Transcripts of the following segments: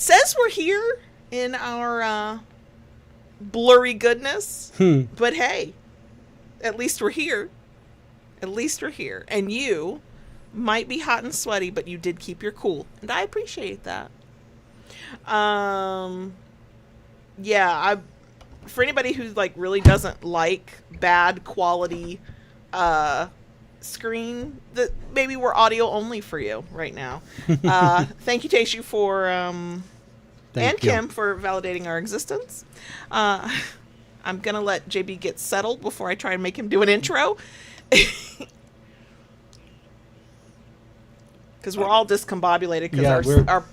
It says we're here in our blurry goodness, but hey, at least we're here. At least we're here. And you might be hot and sweaty, but you did keep your cool. And I appreciate that. Yeah, for anybody who like really doesn't like bad quality screen, that maybe we're audio only for you right now. Thank you, Taishu, for and Kim for validating our existence. I'm gonna let JB get settled before I try and make him do an intro. Because we're all discombobulated because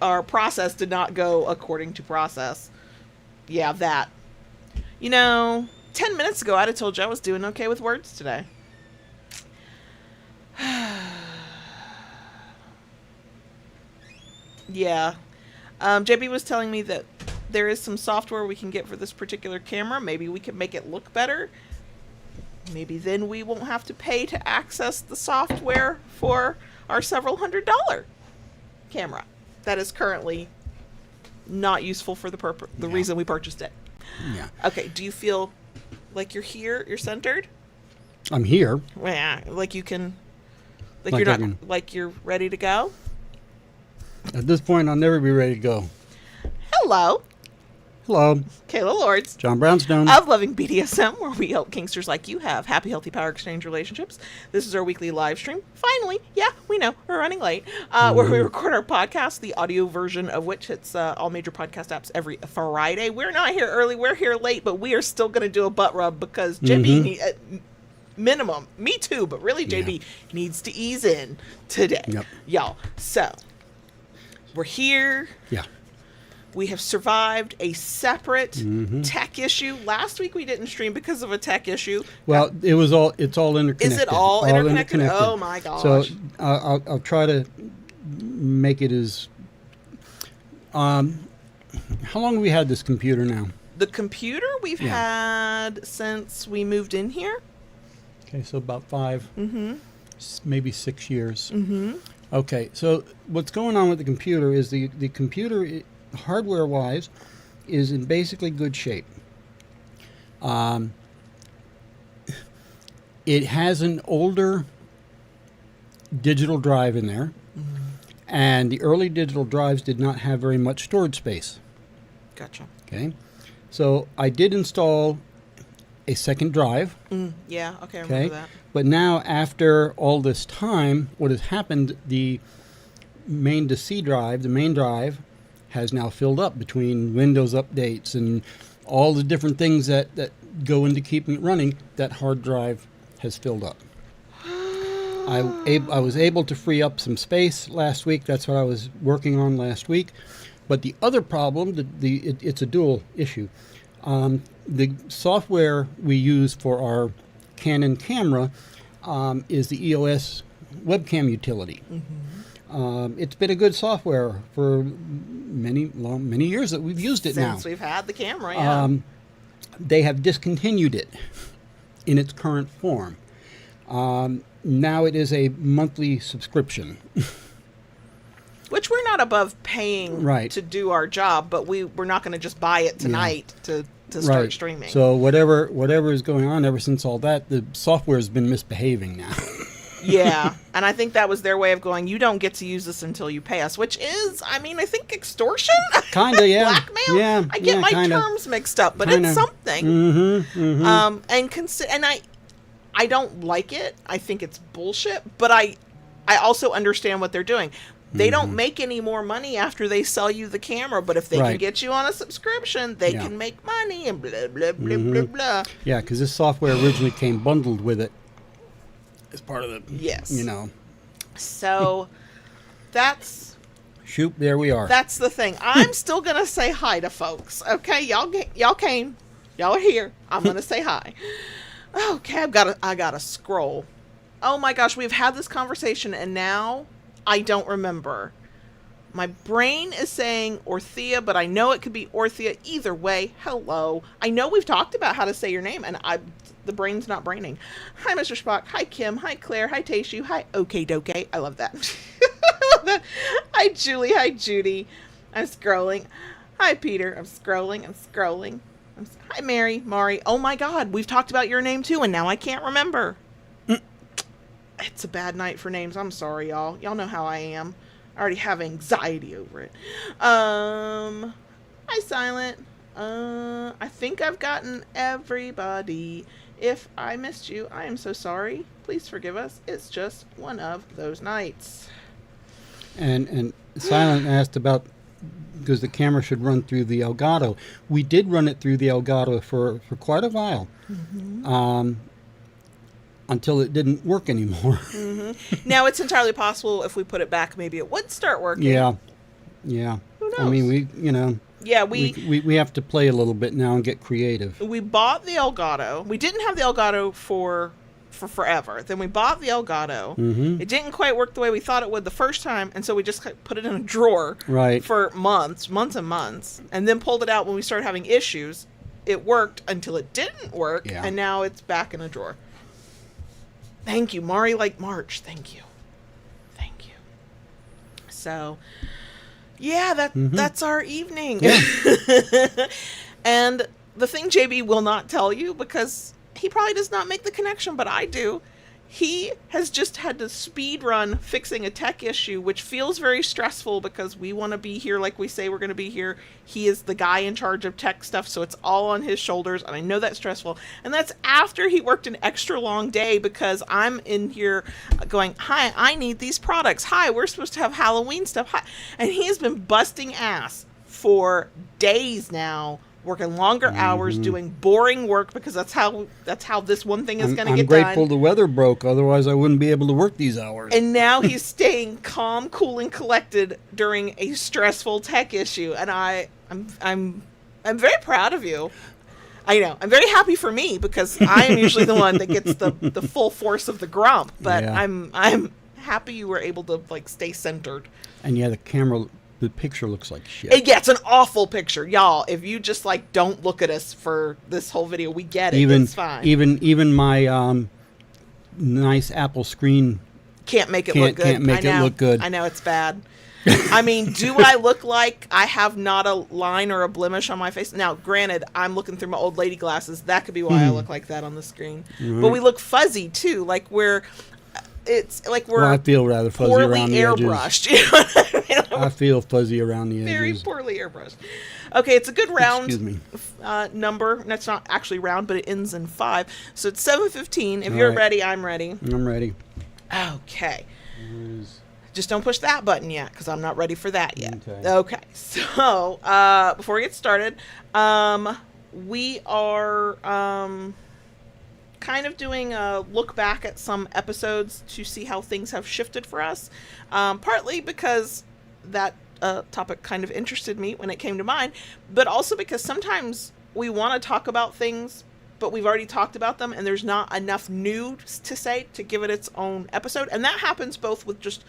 our process did not go according to process. Yeah, that. 10 minutes ago I'd have told you I was doing okay with words today. Yeah. JB was telling me that there is some software we can get for this particular camera. Maybe we can make it look better. Maybe then we won't have to pay to access the software for our several $100 camera that is currently not useful for the reason we purchased it. Yeah. Okay, do you feel like you're here? You're centered? I'm here. Yeah, like you can... Like you're ready to go? At this point, I'll never be ready to go. Hello. Hello. Kayla Lords. John Brownstone. Of Loving BDSM, where we help kinksters like you have happy, healthy power exchange relationships. This is our weekly live stream. Finally, yeah, we know, we're running late. Where we record our podcast, the audio version of which hits all major podcast apps every Friday. We're not here early, we're here late, but we are still going to do a butt rub because JB, minimum, me too, but really JB needs to ease in today. Yep. Y'all, so, we're here. Yeah. We have survived a separate tech issue. Last week we didn't stream because of a tech issue. Well, it's all interconnected. Is it all interconnected? Oh my gosh. So I'll try to make it as... how long have we had this computer now? The computer we've had since we moved in here. Okay, so about 5, maybe 6 years. Okay, so what's going on with the computer is the computer... hardware-wise, is in basically good shape. It has an older digital drive in there, and the early digital drives did not have very much storage space. Gotcha. Okay, so I did install a second drive. Yeah, okay, I remember that. But now, after all this time, what has happened, the main drive, has now filled up between Windows updates and all the different things that go into keeping it running. That hard drive has filled up. I was able to free up some space last week. That's what I was working on last week. But the other problem, it's a dual issue. The software we use for our Canon camera is the EOS webcam utility. It's been a good software for many years that we've used it now. Since we've had the camera, yeah. They have discontinued it in its current form. Now it is a monthly subscription. Which we're not above paying to do our job, but we're not going to just buy it tonight to start streaming. So whatever is going on ever since all that, the software has been misbehaving now. Yeah, and I think that was their way of going, you don't get to use this until you pay us, which is, I think extortion? Kind of, yeah. Blackmail? Yeah, I get my terms mixed up, but it's something. And I don't like it. I think it's bullshit, but I also understand what they're doing. They don't make any more money after they sell you the camera, but if they can get you on a subscription, they can make money and blah, blah, blah, blah, blah. Yeah, because this software originally came bundled with it. As part of the, So, that's... Shoot, there we are. That's the thing. I'm still going to say hi to folks, okay? Y'all came. Y'all are here. I'm going to say hi. Okay, I gotta scroll. Oh my gosh, we've had this conversation, and now I don't remember. My brain is saying Orthea, but I know it could be Orthea. Either way, hello. I know we've talked about how to say your name, and the brain's not braining. Hi, Mr. Spock. Hi, Kim. Hi, Claire. Hi, Taishu. Hi, Okay Doke. I love that. Hi, Julie. Hi, Judy. I'm scrolling. Hi, Peter. I'm scrolling. Hi, Mari. Oh my God, we've talked about your name too, and now I can't remember. It's a bad night for names. I'm sorry, y'all. Y'all know how I am. I already have anxiety over it. Hi, Silent. I think I've gotten everybody. If I missed you, I am so sorry. Please forgive us. It's just one of those nights. And Silent asked about, because the camera should run through the Elgato. We did run it through the Elgato for quite a while. Until it didn't work anymore. Now, it's entirely possible if we put it back, maybe it would start working. Yeah. Who knows? I mean, we have to play a little bit now and get creative. We bought the Elgato. We didn't have the Elgato for forever. Then we bought the Elgato. It didn't quite work the way we thought it would the first time, and so we just put it in a drawer for months and months, and then pulled it out when we started having issues. It worked until it didn't work, and now it's back in a drawer. Thank you, Mari like March. Thank you. So, yeah, that's our evening. Yeah. And the thing JB will not tell you, because he probably does not make the connection, but I do. He has just had to speed run fixing a tech issue, which feels very stressful because we want to be here like we say we're going to be here. He is the guy in charge of tech stuff, so it's all on his shoulders, and I know that's stressful. And that's after he worked an extra long day, because I'm in here going, hi, I need these products. Hi, we're supposed to have Halloween stuff. Hi. And he has been busting ass for days now, working longer hours, doing boring work, because that's how this one thing is going to get done. I'm grateful the weather broke, otherwise I wouldn't be able to work these hours. And now he's staying calm, cool, and collected during a stressful tech issue, and I'm very proud of you. I know. I'm very happy for me, because I am usually the one that gets the full force of the grump, but Yeah. I'm happy you were able to stay centered. And the picture looks like shit. It's an awful picture, y'all. If you just don't look at us for this whole video, we get it. It's fine. Even my nice Apple screen can't make it look good. Can't make it look good. I know, it's bad. I mean, do I look like I have not a line or a blemish on my face? Now, granted, I'm looking through my old lady glasses. That could be why I look like that on the screen. But we look fuzzy too, like we're I feel rather fuzzy around the airbrushed. edges. You know what I mean? I feel fuzzy around the edges. Very poorly airbrushed. Okay, it's a good round number. That's not actually round, but it ends in 5. So it's 7:15. If you're ready, I'm ready. I'm ready. Okay. Just don't push that button yet, because I'm not ready for that yet. Okay. So before we get started, we are kind of doing a look back at some episodes to see how things have shifted for us. Partly because that topic kind of interested me when it came to mind, but also because sometimes we want to talk about things, but we've already talked about them, and there's not enough new to say to give it its own episode. And that happens both with just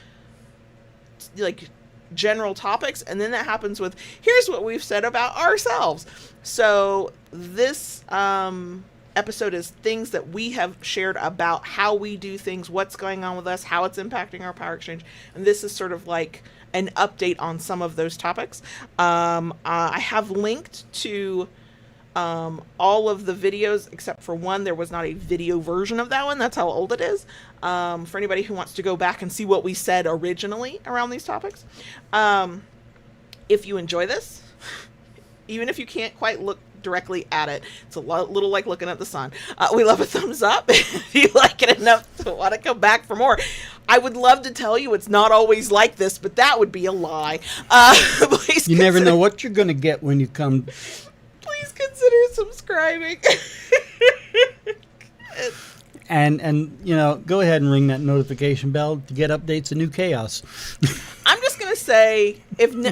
general topics, and then that happens with here's what we've said about ourselves. So this episode is things that we have shared about how we do things, what's going on with us, how it's impacting our power exchange, and this is sort of like an update on some of those topics. I have linked to all of the videos except for one. There was not a video version of that one. That's how old it is. For anybody who wants to go back and see what we said originally around these topics. If you enjoy this, even if you can't quite look directly at it, it's a little like looking at the sun. We love a thumbs up if you like it enough to want to come back for more. I would love to tell you it's not always like this, but that would be a lie. Please you never know what you're going to get when you come. Please consider subscribing. And go ahead and ring that notification bell to get updates of new chaos. I'm just going to say,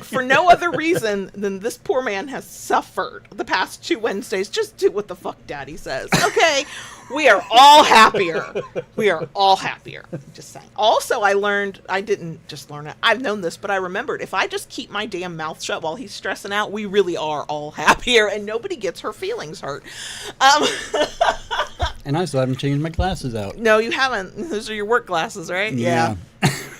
for no other reason than this poor man has suffered the past 2 Wednesdays, just do what the fuck Daddy says. Okay? We are all happier. We are all happier. Just saying. Also, I didn't just learn it. I've known this, but I remembered, if I just keep my damn mouth shut while he's stressing out, we really are all happier, and nobody gets her feelings hurt. And I still haven't changed my glasses out. No, you haven't. Those are your work glasses, right? Yeah.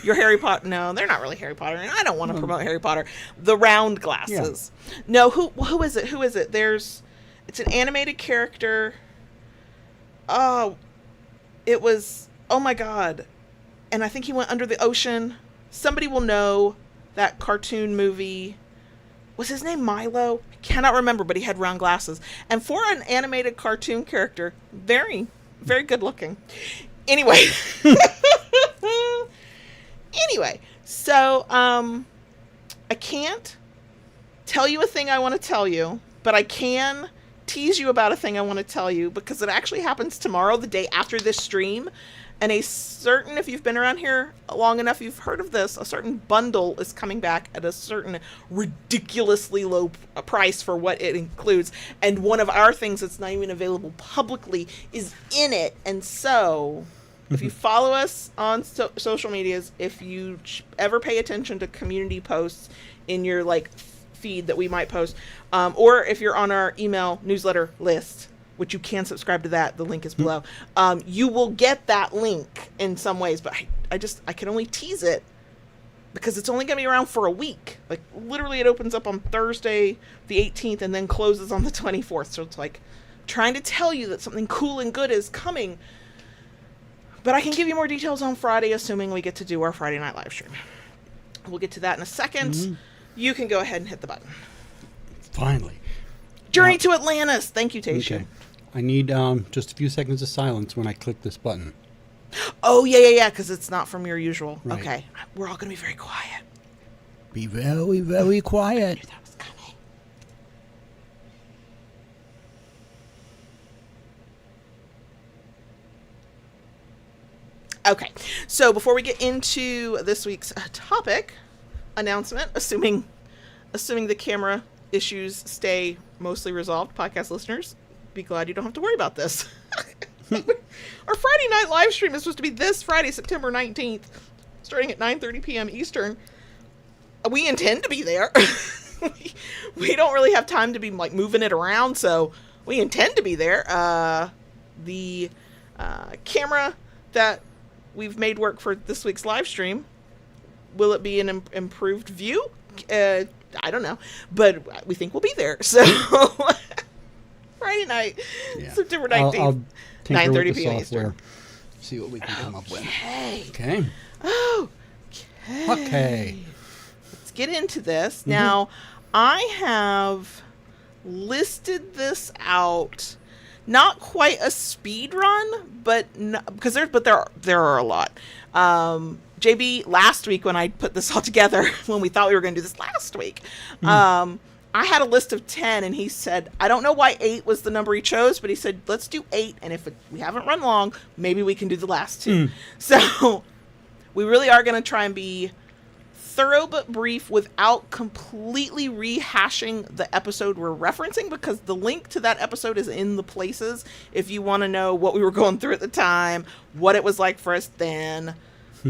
Your Harry Potter. No, they're not really Harry Potter, and I don't want to promote Harry Potter. The round glasses. Yeah. No, who is it? Who is it? It's an animated character. Oh, it was. Oh my God, and I think he went under the ocean. Somebody will know that cartoon movie. Was his name Milo? I cannot remember, but he had round glasses. And for an animated cartoon character, very, very good looking. Anyway. Anyway, so I can't tell you a thing I want to tell you, but I can tease you about a thing I want to tell you because it actually happens tomorrow, the day after this stream. And if you've been around here long enough, you've heard of this, a certain bundle is coming back at a certain ridiculously low price for what it includes. And one of our things that's not even available publicly is in it. And so, if you follow us on social medias, if you ever pay attention to community posts in your feed that we might post, or if you're on our email newsletter list, which you can subscribe to that. The link is below. You will get that link in some ways, but I can only tease it because it's only going to be around for a week. Like literally it opens up on Thursday, the 18th, and then closes on the 24th. So it's like trying to tell you that something cool and good is coming. But I can give you more details on Friday, assuming we get to do our Friday night live stream. We'll get to that in a second. Mm-hmm. You can go ahead and hit the button. Finally. Journey to Atlantis. Thank you, Taysha. Okay. I need just a few seconds of silence when I click this button. Oh, yeah, because it's not from your usual. Right. Okay. We're all going to be very quiet. Be very, very quiet. I knew that was coming. Okay. So before we get into this week's topic announcement, assuming the camera issues stay mostly resolved, podcast listeners, be glad you don't have to worry about this. Our Friday night live stream is supposed to be this Friday, September 19th, starting at 9:30 p.m. Eastern. We intend to be there. we don't really have time to be moving it around, so we intend to be there. The camera that we've made work for this week's live stream, will it be an improved view? I don't know, but we think we'll be there. So Friday night, September 19th, I'll 9:30 p.m. Eastern. See what we can come up with. Okay. Okay. Okay. Let's get into this. Mm-hmm. Now, I have listed this out, not quite a speed run, but there are a lot. JB, last week when I put this all together, when we thought we were going to do this last week, I had a list of 10, and he said, I don't know why 8 was the number he chose, but he said, let's do 8, and if we haven't run long, maybe we can do the last 2. So we really are going to try and be thorough but brief without completely rehashing the episode we're referencing, because the link to that episode is in the places if you want to know what we were going through at the time, what it was like for us then.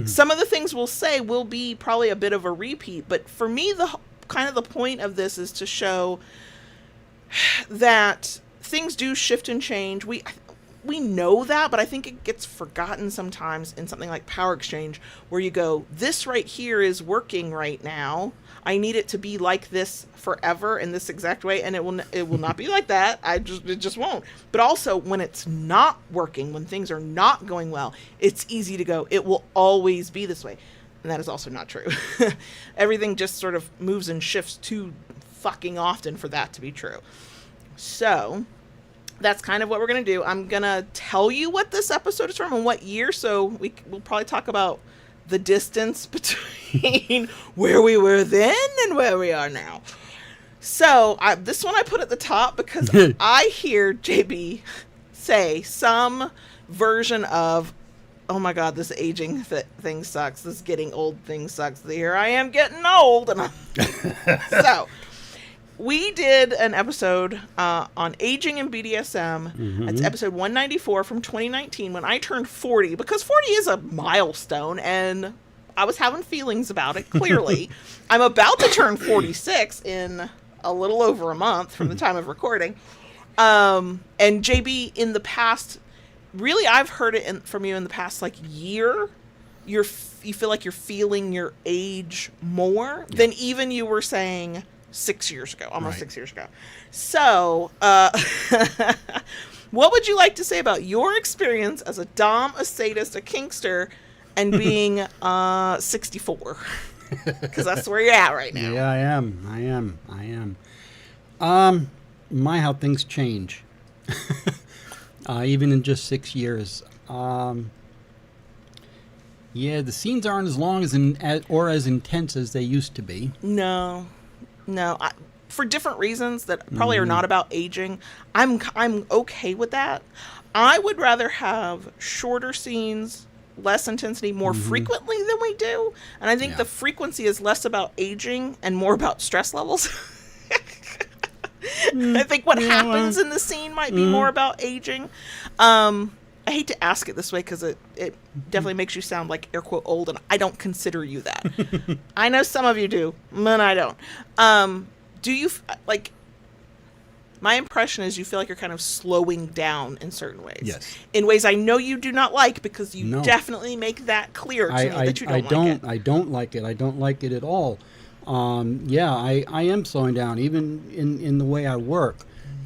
Some of the things we'll say will be probably a bit of a repeat, but for me, the point of this is to show that things do shift and change. We know that, but I think it gets forgotten sometimes in something like Power Exchange, where you go, this right here is working right now. I need it to be like this forever in this exact way, and it will not be like that. It just won't. But also, when it's not working, when things are not going well, it's easy to go, it will always be this way. And that is also not true. Everything just sort of moves and shifts too fucking often for that to be true. So that's kind of what we're going to do. I'm going to tell you what this episode is from and what year. So we'll probably talk about the distance between where we were then and where we are now. So this one I put at the top because I hear JB say some version of, oh my God, this aging thing sucks. This getting old thing sucks. Here I am getting old. And so we did an episode on aging and BDSM. Mm-hmm. That's episode 194 from 2019 when I turned 40, because 40 is a milestone and I was having feelings about it, clearly. I'm about to turn 46 in a little over a month from the time of recording. And JB, in the past, really, I've heard it from you in the past, year, you feel like you're feeling your age more than even you were saying 6 years ago, almost 6 years ago. So, what would you like to say about your experience as a dom, a sadist, a kinkster, and being 64? Because that's where you're at right now. Yeah, I am. How things change. Even in just 6 years. Yeah, the scenes aren't as long or as intense as they used to be. No. For different reasons that probably are not about aging. I'm okay with that. I would rather have shorter scenes, less intensity, more frequently than we do. And I think the frequency is less about aging and more about stress levels. I think what happens in the scene might be more about aging. I hate to ask it this way because it definitely makes you sound like, air quote, old, and I don't consider you that. I know some of you do, but I don't. Do you, like, my impression is you feel like you're kind of slowing down in certain ways. Yes. In ways I know you do not like, because you definitely make that clear to me that you don't like it. I don't like it. I don't like it at all. I am slowing down, even in the way I work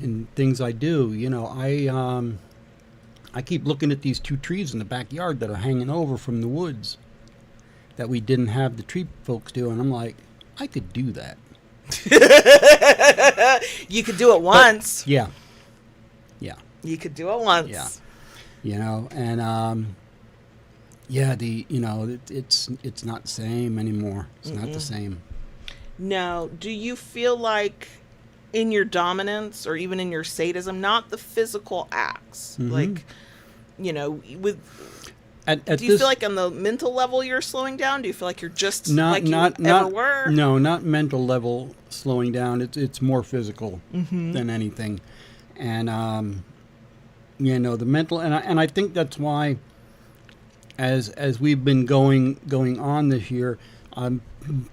and things I do. You know, I keep looking at these 2 trees in the backyard that are hanging over from the woods that we didn't have the tree folks do, and I'm like, I could do that. You could do it once. But, yeah. You could do it once. Yeah. You know, and it's not the same anymore. It's not the same. No. Do you feel like in your dominance or even in your sadism, not the physical acts, like, you know, do you feel like on the mental level you're slowing down? Do you feel like you're just ever were? No, not mental level slowing down. It's more physical than anything. And you know, the mental, and I think that's why as we've been going on this year, I'm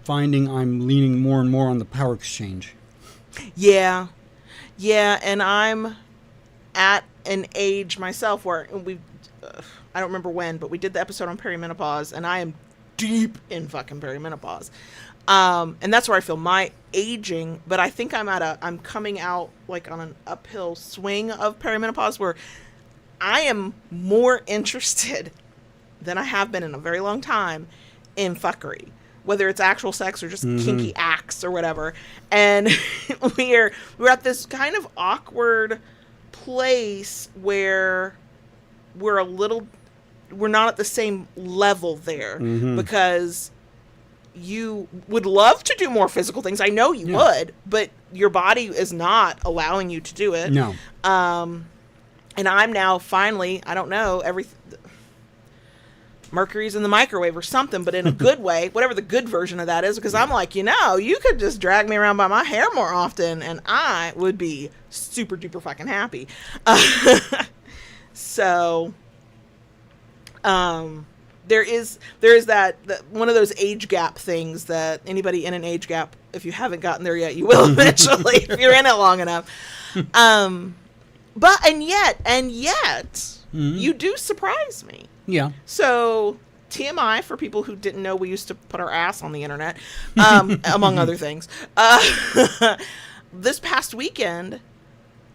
finding I'm leaning more and more on the power exchange. Yeah, and I'm at an age myself where I don't remember when, but we did the episode on perimenopause, and I am deep in fucking perimenopause. And that's where I feel my aging, but I think I'm coming out like on an uphill swing of perimenopause where I am more interested than I have been in a very long time in fuckery, whether it's actual sex or just kinky acts or whatever. And we're at this kind of awkward place where we're not at the same level there, because you would love to do more physical things. I know you would, but your body is not allowing you to do it. No. And I'm now finally, I don't know, Mercury's in the microwave or something, but in a good way, whatever the good version of that is, because I'm like, you could just drag me around by my hair more often and I would be super duper fucking happy. So, there is that one of those age gap things that anybody in an age gap, if you haven't gotten there yet, you will eventually if you're in it long enough. But and yet, you do surprise me. Yeah. So TMI for people who didn't know, we used to put our ass on the internet, among other things. This past weekend,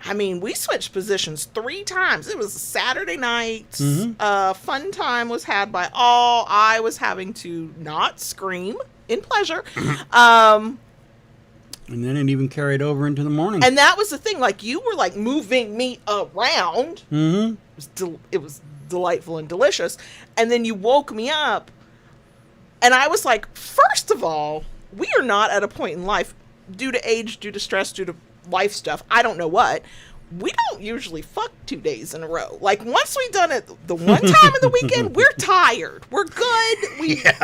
I mean, we switched positions 3 times. It was Saturday night. Fun time was had by all. I was having to not scream in pleasure. And then it even carried over into the morning. And that was the thing. Like, you were like moving me around. It was delightful and delicious. And then you woke me up. And I was like, first of all, we are not at a point in life, due to age, due to stress, due to life stuff, I don't know what, we don't usually fuck 2 days in a row. Like, once we've done it the one time in the weekend, we're tired. We're good.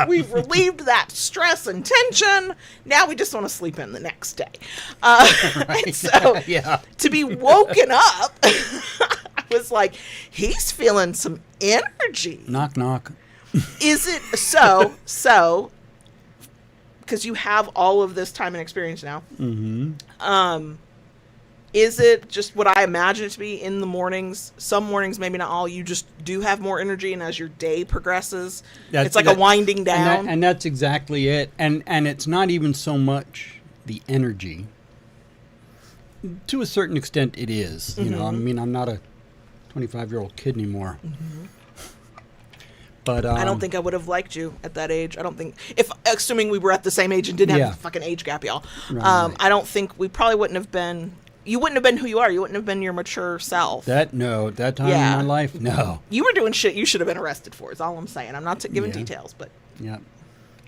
We've relieved that stress and tension. Now we just want to sleep in the next day. Right. And so to be woken up, I was like, he's feeling some energy. Knock, knock. Is it so, because you have all of this time and experience now, Is it just what I imagine it to be in the mornings? Some mornings, maybe not all, you just do have more energy, and as your day progresses, it's like a winding down. And that's exactly it. And it's not even so much the energy. To a certain extent, it is. You know, I mean, I'm not a 25-year-old kid anymore. But I don't think I would have liked you at that age. I don't think, assuming we were at the same age and didn't have a fucking age gap, y'all. Right. I don't think we probably wouldn't have been. You wouldn't have been who you are. You wouldn't have been your mature self. At that time in my life, no. You were doing shit you should have been arrested for, is all I'm saying. I'm not giving details, but. Yeah.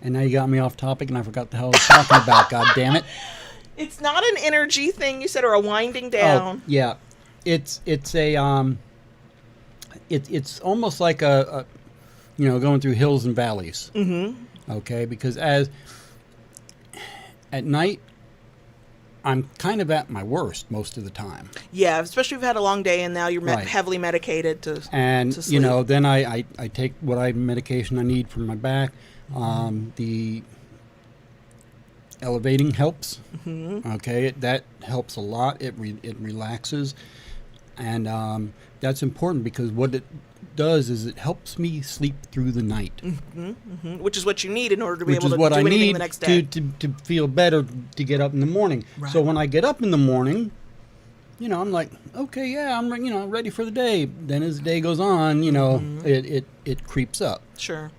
And now you got me off topic, and I forgot the hell I was talking about. God damn it. It's not an energy thing, you said, or a winding down. Oh, yeah. It's a it's almost like a going through hills and valleys. Mm-hmm. Okay, because at night, I'm kind of at my worst most of the time. Yeah, especially if you've had a long day and now you're heavily medicated to sleep. Then I take what medication I need for my back. The elevating helps. Mm-hmm. Okay, that helps a lot. It relaxes, and that's important because what it does is it helps me sleep through the night. Mm-hmm, mm-hmm. Which is what you need in order to be able to do anything the next day. To feel better to get up in the morning. Right. So when I get up in the morning, I'm like, okay, yeah, I'm ready for the day. Then as the day goes on, it creeps up. Sure.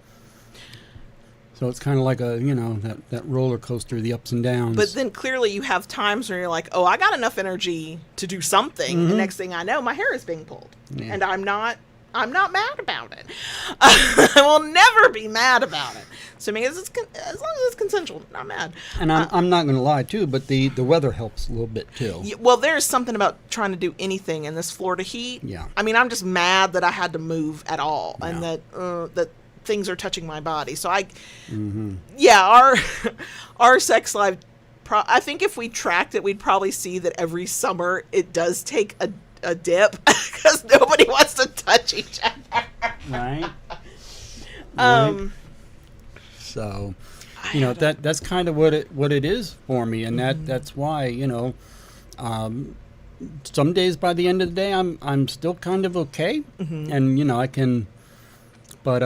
So it's kind of like that roller coaster, the ups and downs. But then clearly you have times where you're like, oh, I got enough energy to do something. Mm-hmm. The next thing I know, my hair is being pulled. Yeah. And I'm not mad about it. I will never be mad about it. So as long as it's consensual, I'm not mad. And I'm not going to lie, too, but the weather helps a little bit, too. Well, there's something about trying to do anything in this Florida heat. Yeah. I mean, I'm just mad that I had to move at all and that things are touching my body. So our sex life, I think if we tracked it, we'd probably see that every summer it does take a dip because nobody wants to touch each other. Right. Right. So, that's kind of what it is for me, and that's why some days by the end of the day I'm still kind of okay, and I can, but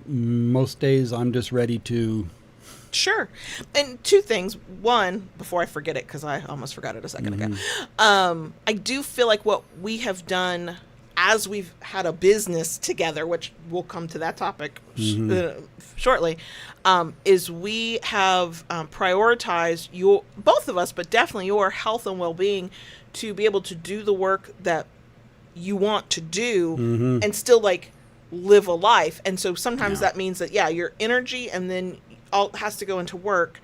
most days I'm just ready to. Sure. And two things. One, before I forget it, because I almost forgot it a second ago. I do feel like what we have done as we've had a business together, which we'll come to that topic shortly, is we have prioritized both of us, but definitely your health and well-being to be able to do the work that you want to do and still live a life. And so sometimes that means that, your energy and then all has to go into work,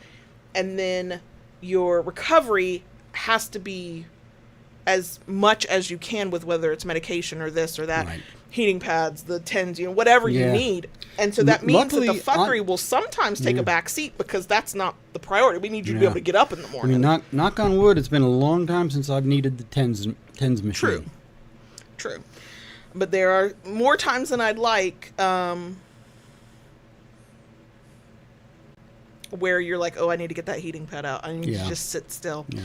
and then your recovery has to be as much as you can with whether it's medication or this or that, heating pads, the TENS, whatever you need. And so that means that the fuckery will sometimes take a back seat because that's not the priority. We need you to be able to get up in the morning. I mean, knock on wood, it's been a long time since I've needed the TENS machine. True. But there are more times than I'd like, where you're like, oh, I need to get that heating pad out. I need to just sit still. Yeah.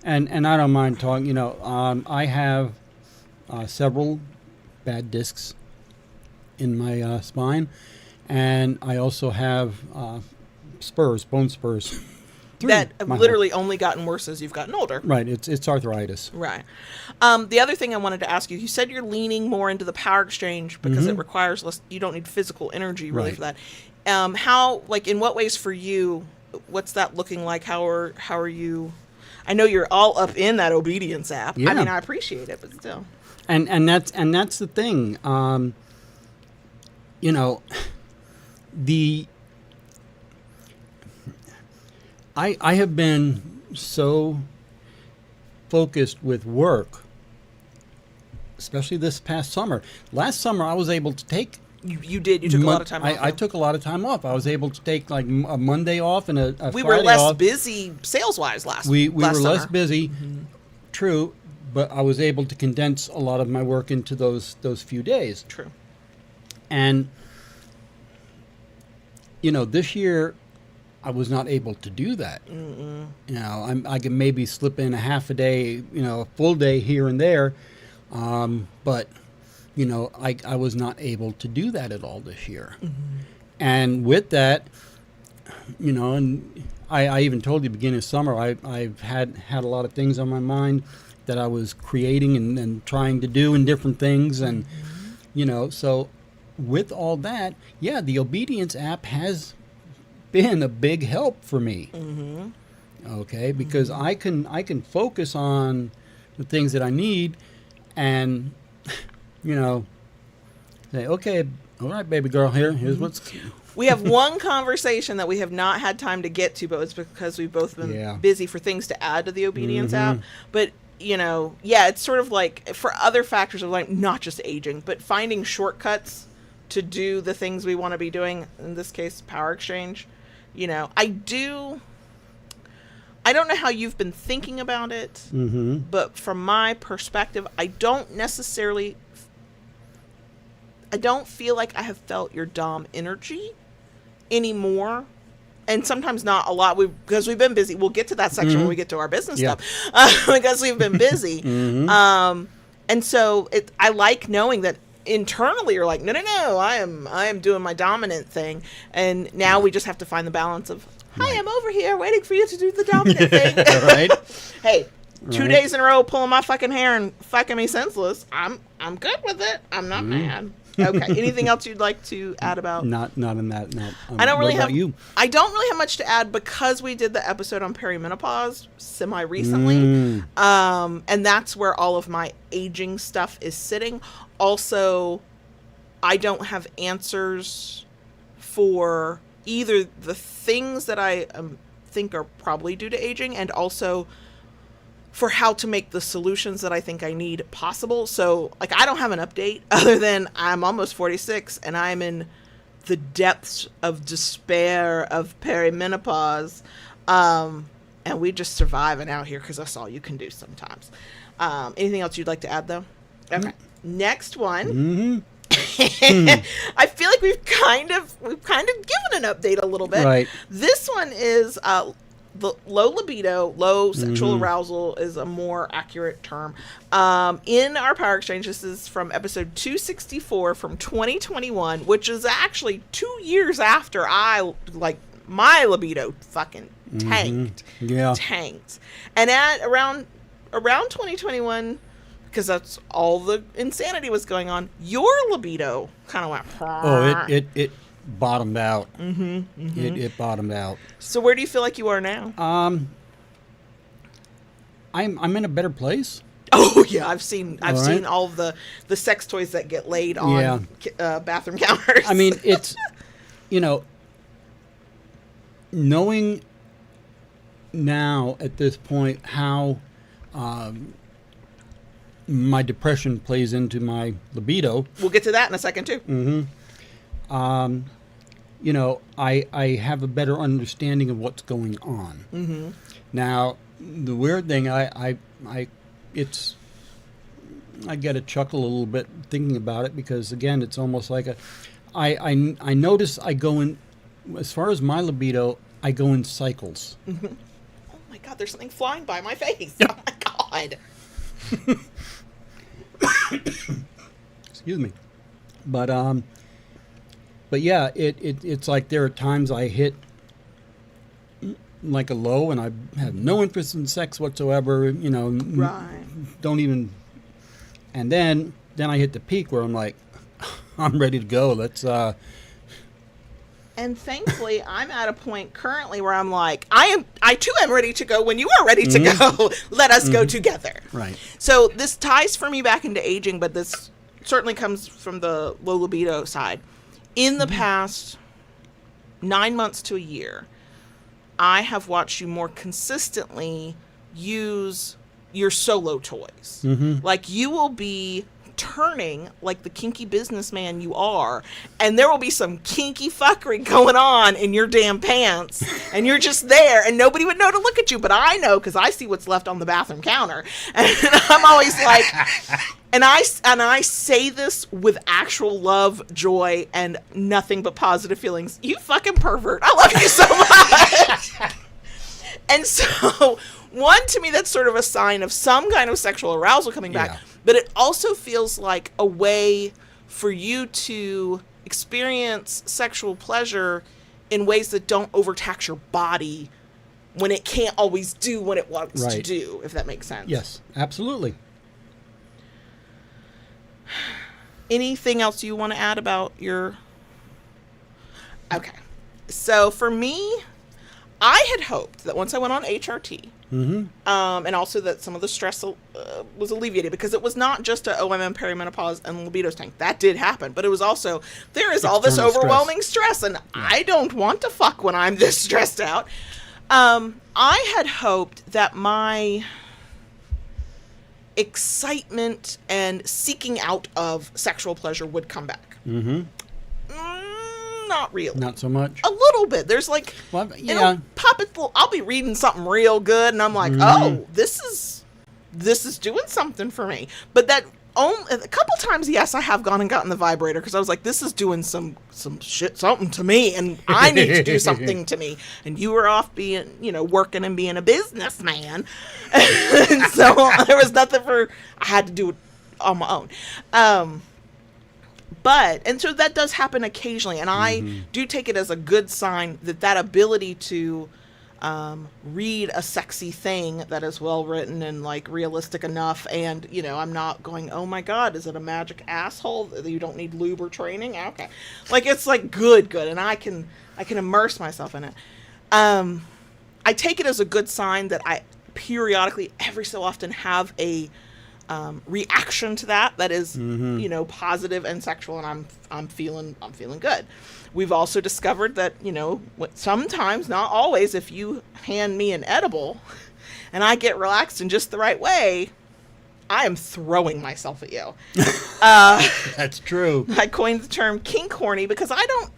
And I don't mind talking. I have several bad discs in my spine, and I also have bone spurs. That have literally only gotten worse as you've gotten older. Right. It's arthritis. Right. The other thing I wanted to ask you said you're leaning more into the power exchange because it requires less. You don't need physical energy really for that. How, in what ways for you, what's that looking like? How are you? I know you're all up in that obedience app. Yeah. I mean, I appreciate it, but still. And that's the thing. I have been so focused with work, especially this past summer. Last summer, I was able to take. You did. You took a lot of time off. I took a lot of time off. I was able to take a Monday off and a Friday off. We were less busy sales-wise last We were summer. less busy, true, but I was able to condense a lot of my work into those few days. True. And, this year, I was not able to do that. You know, I can maybe slip in a half a day, you know, a full day here and there, but you know, I was not able to do that at all this year. And with that, you know, and I even told you at the beginning of summer, I've had a lot of things on my mind that I was creating and trying to do in different things, and you know, so with all that, yeah, the obedience app has been a big help for me. Okay, because I can focus on the things that I need, and you know, say, okay, all right, baby girl, here's what's. We have one conversation that we have not had time to get to, but it's because we've both been busy for things to add to the obedience app. But you know, yeah, it's sort of like for other factors of like not just aging, but finding shortcuts to do the things we want to be doing. In this case, power exchange. You know, I don't know how you've been thinking about it, but from my perspective, I don't feel like I have felt your Dom energy anymore. And sometimes not a lot, because we've been busy. We'll get to that section when we get to our business stuff, because we've been busy. And so I like knowing that internally you're like, no, I am doing my dominant thing. And now we just have to find the balance of, hi, I'm over here waiting for you to do the dominant thing. Right. Hey, 2 days in a row pulling my fucking hair and fucking me senseless. I'm good with it. I'm not mad. Okay. Anything else you'd like to add about? Not in that. No. I don't really have. You? I don't really have much to add because we did the episode on perimenopause semi recently, and that's where all of my aging stuff is sitting. Also, I don't have answers for either the things that I think are probably due to aging, and also for how to make the solutions that I think I need possible. So, like, I don't have an update other than I'm almost 46 and I'm in the depths of despair of perimenopause. And we just surviving out here because that's all you can do sometimes. Anything else you'd like to add, though? Okay. Next one. I feel like we've kind of given an update a little bit. Right. This one is the low libido, low sexual arousal is a more accurate term. In our power exchange, this is from episode 264 from 2021, which is actually 2 years after my libido fucking tanked. Tanked. And at around 2021, because that's all the insanity was going on, your libido kind of went. Oh, it bottomed out. It bottomed out. So where do you feel like you are now? I'm in a better place. Oh yeah, I've seen all of the sex toys that get laid on bathroom counters. I mean, it's knowing now at this point how my depression plays into my libido. We'll get to that in a second too. I have a better understanding of what's going on. Now, the weird thing, I get a chuckle a little bit thinking about it, because again, it's almost like I notice I go in, as far as my libido, I go in cycles. Oh my God, there's something flying by my face. Oh my God. Excuse me. But yeah, it's like there are times I hit like a low and I have no interest in sex whatsoever, Right. Don't even, and then I hit the peak where I'm like, I'm ready to go. Let's And thankfully, I'm at a point currently where I'm like, I too am ready to go when you are ready to go. Let us go together. Right. So this ties for me back into aging, but this certainly comes from the low libido side. In the past 9 months to a year, I have watched you more consistently use your solo toys. Like, you will be turning like the kinky businessman you are, and there will be some kinky fuckery going on in your damn pants, and you're just there, and nobody would know to look at you, but I know because I see what's left on the bathroom counter, and I'm always like, and I say this with actual love, joy, and nothing but positive feelings. You fucking pervert! I love you so much. And so, one, to me, that's sort of a sign of some kind of sexual arousal coming back. Yeah. But it also feels like a way for you to experience sexual pleasure in ways that don't overtax your body when it can't always do what it wants to do, if that makes sense. Yes, absolutely. Anything else you want to add about your... Okay. So, for me, I had hoped that once I went on HRT, and also that some of the stress was alleviated, because it was not just a OMM perimenopause and libido tank. That did happen, but it was also, there is all this External overwhelming stress, and I don't want to fuck when I'm this stressed out. I had hoped that my excitement and seeking out of sexual pleasure would come back. Not really. Not so much. A little bit. There's like, Well, yeah. it'll pop it. I'll be reading something real good, and I'm like, oh, this is doing something for me. But that a couple times, yes, I have gone and gotten the vibrator, because I was like, this is doing some shit, something to me, and I need to do something to me. And you were off being, working and being a businessman, and so there was nothing I had to do it on my own. And so that does happen occasionally, and I do take it as a good sign that ability to read a sexy thing that is well written and like realistic enough, and I'm not going, oh my god, is it a magic asshole that you don't need lube or training? Okay, like it's like good, and I can immerse myself in it. I take it as a good sign that I periodically, every so often, have a reaction to that is positive and sexual, and I'm feeling good. We've also discovered that sometimes, not always, if you hand me an edible and I get relaxed in just the right way, I am throwing myself at you. That's true. I coined the term kink horny because I don't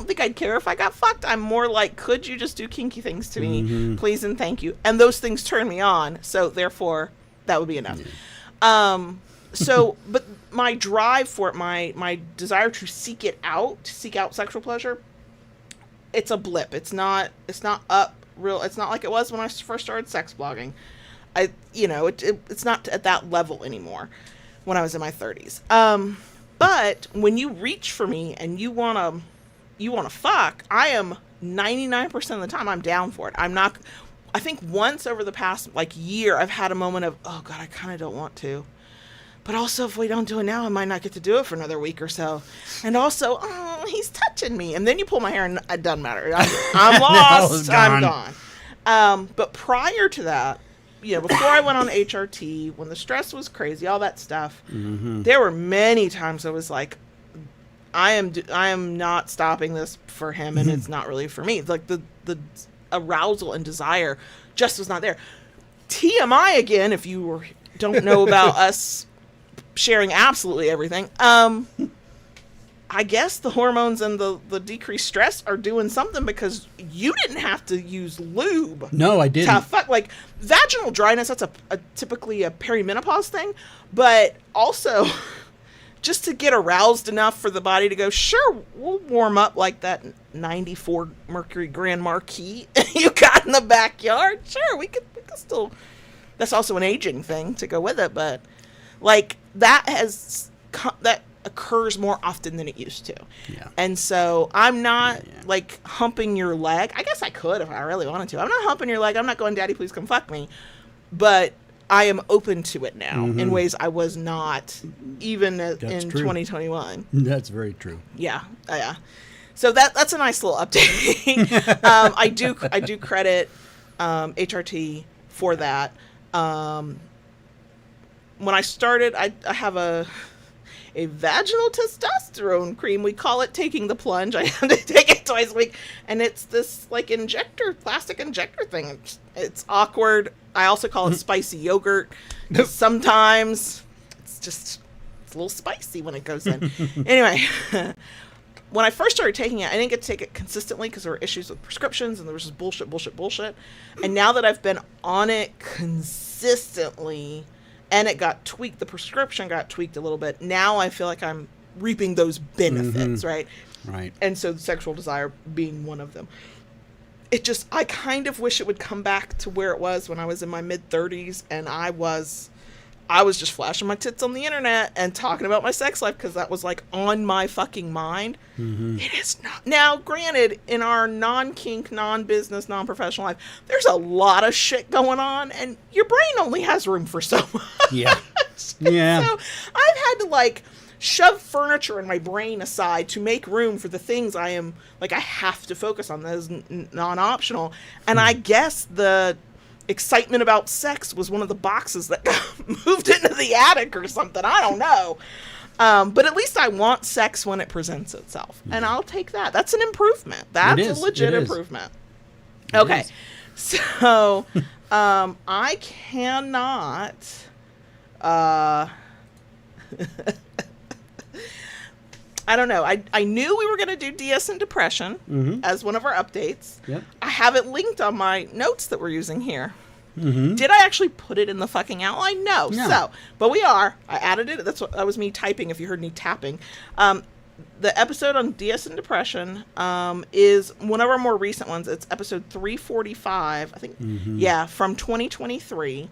think I'd care if I got fucked. I'm more like, could you just do kinky things to me, please and thank you? And those things turn me on, so therefore that would be enough. But my drive for it, my desire to seek out sexual pleasure, it's a blip. It's not up real. It's not like it was when I first started sex blogging. It's not at that level anymore when I was in my 30s. But when you reach for me and you want to fuck, I am 99% of the time I'm down for it. I think once over the past year, I've had a moment of, oh God, I kind of don't want to. But also, if we don't do it now, I might not get to do it for another week or so. And also, oh, he's touching me. And then you pull my hair and it doesn't matter. I'm lost. I'm gone. But prior to that, before I went on HRT, when the stress was crazy, all that stuff, there were many times I was like, I am not stopping this for him, and it's not really for me. Like the arousal and desire just was not there. TMI again, if you don't know about us sharing absolutely everything. I guess the hormones and the decreased stress are doing something, because you didn't have to use lube. No, I didn't. To fuck. Like vaginal dryness, that's typically a perimenopause thing, but also just to get aroused enough for the body to go, sure, we'll warm up like that 94 Mercury Grand Marquis you got in the backyard. Sure, we could still. That's also an aging thing to go with it, but that occurs more often than it used to. Yeah. And so I'm not humping your leg. I guess I could if I really wanted to. I'm not humping your leg. I'm not going, Daddy, please come fuck me. But I am open to it now in ways I was not even in 2021. That's very true. Yeah. Yeah. So that's a nice little update. I do credit HRT for that. When I started, I have a vaginal testosterone cream. We call it taking the plunge. I have to take it twice a week, and it's this plastic injector thing. It's awkward. I also call it spicy yogurt. Sometimes it's just It's a little spicy when it goes in. Anyway, when I first started taking it, I didn't get to take it consistently because there were issues with prescriptions and there was just bullshit. And now that I've been on it consistently and it got tweaked, the prescription got tweaked a little bit, now I feel like I'm reaping those benefits, right? Right. And so sexual desire being one of them. I kind of wish it would come back to where it was when I was in my mid-30s and I was just flashing my tits on the internet and talking about my sex life because that was like on my fucking mind. It is not. Now, granted, in our non-kink, non-business, non-professional life, there's a lot of shit going on and your brain only has room for so much. Yeah. Yeah. So I've had to like shove furniture in my brain aside to make room for the things I have to focus on. That is non-optional. And I guess the excitement about sex was one of the boxes that got moved into the attic or something. I don't know. But at least I want sex when it presents itself. And I'll take that. That's an improvement. That's a legit improvement. Okay. So, I cannot, I don't know. I knew we were going to do DS and depression as one of our updates. Yep. I have it linked on my notes that we're using here. Did I actually put it in the fucking outline? No. So, but we are. I added it. That was me typing if you heard me tapping. The episode on DS and depression is one of our more recent ones. It's episode 345, I think. Yeah, from 2023.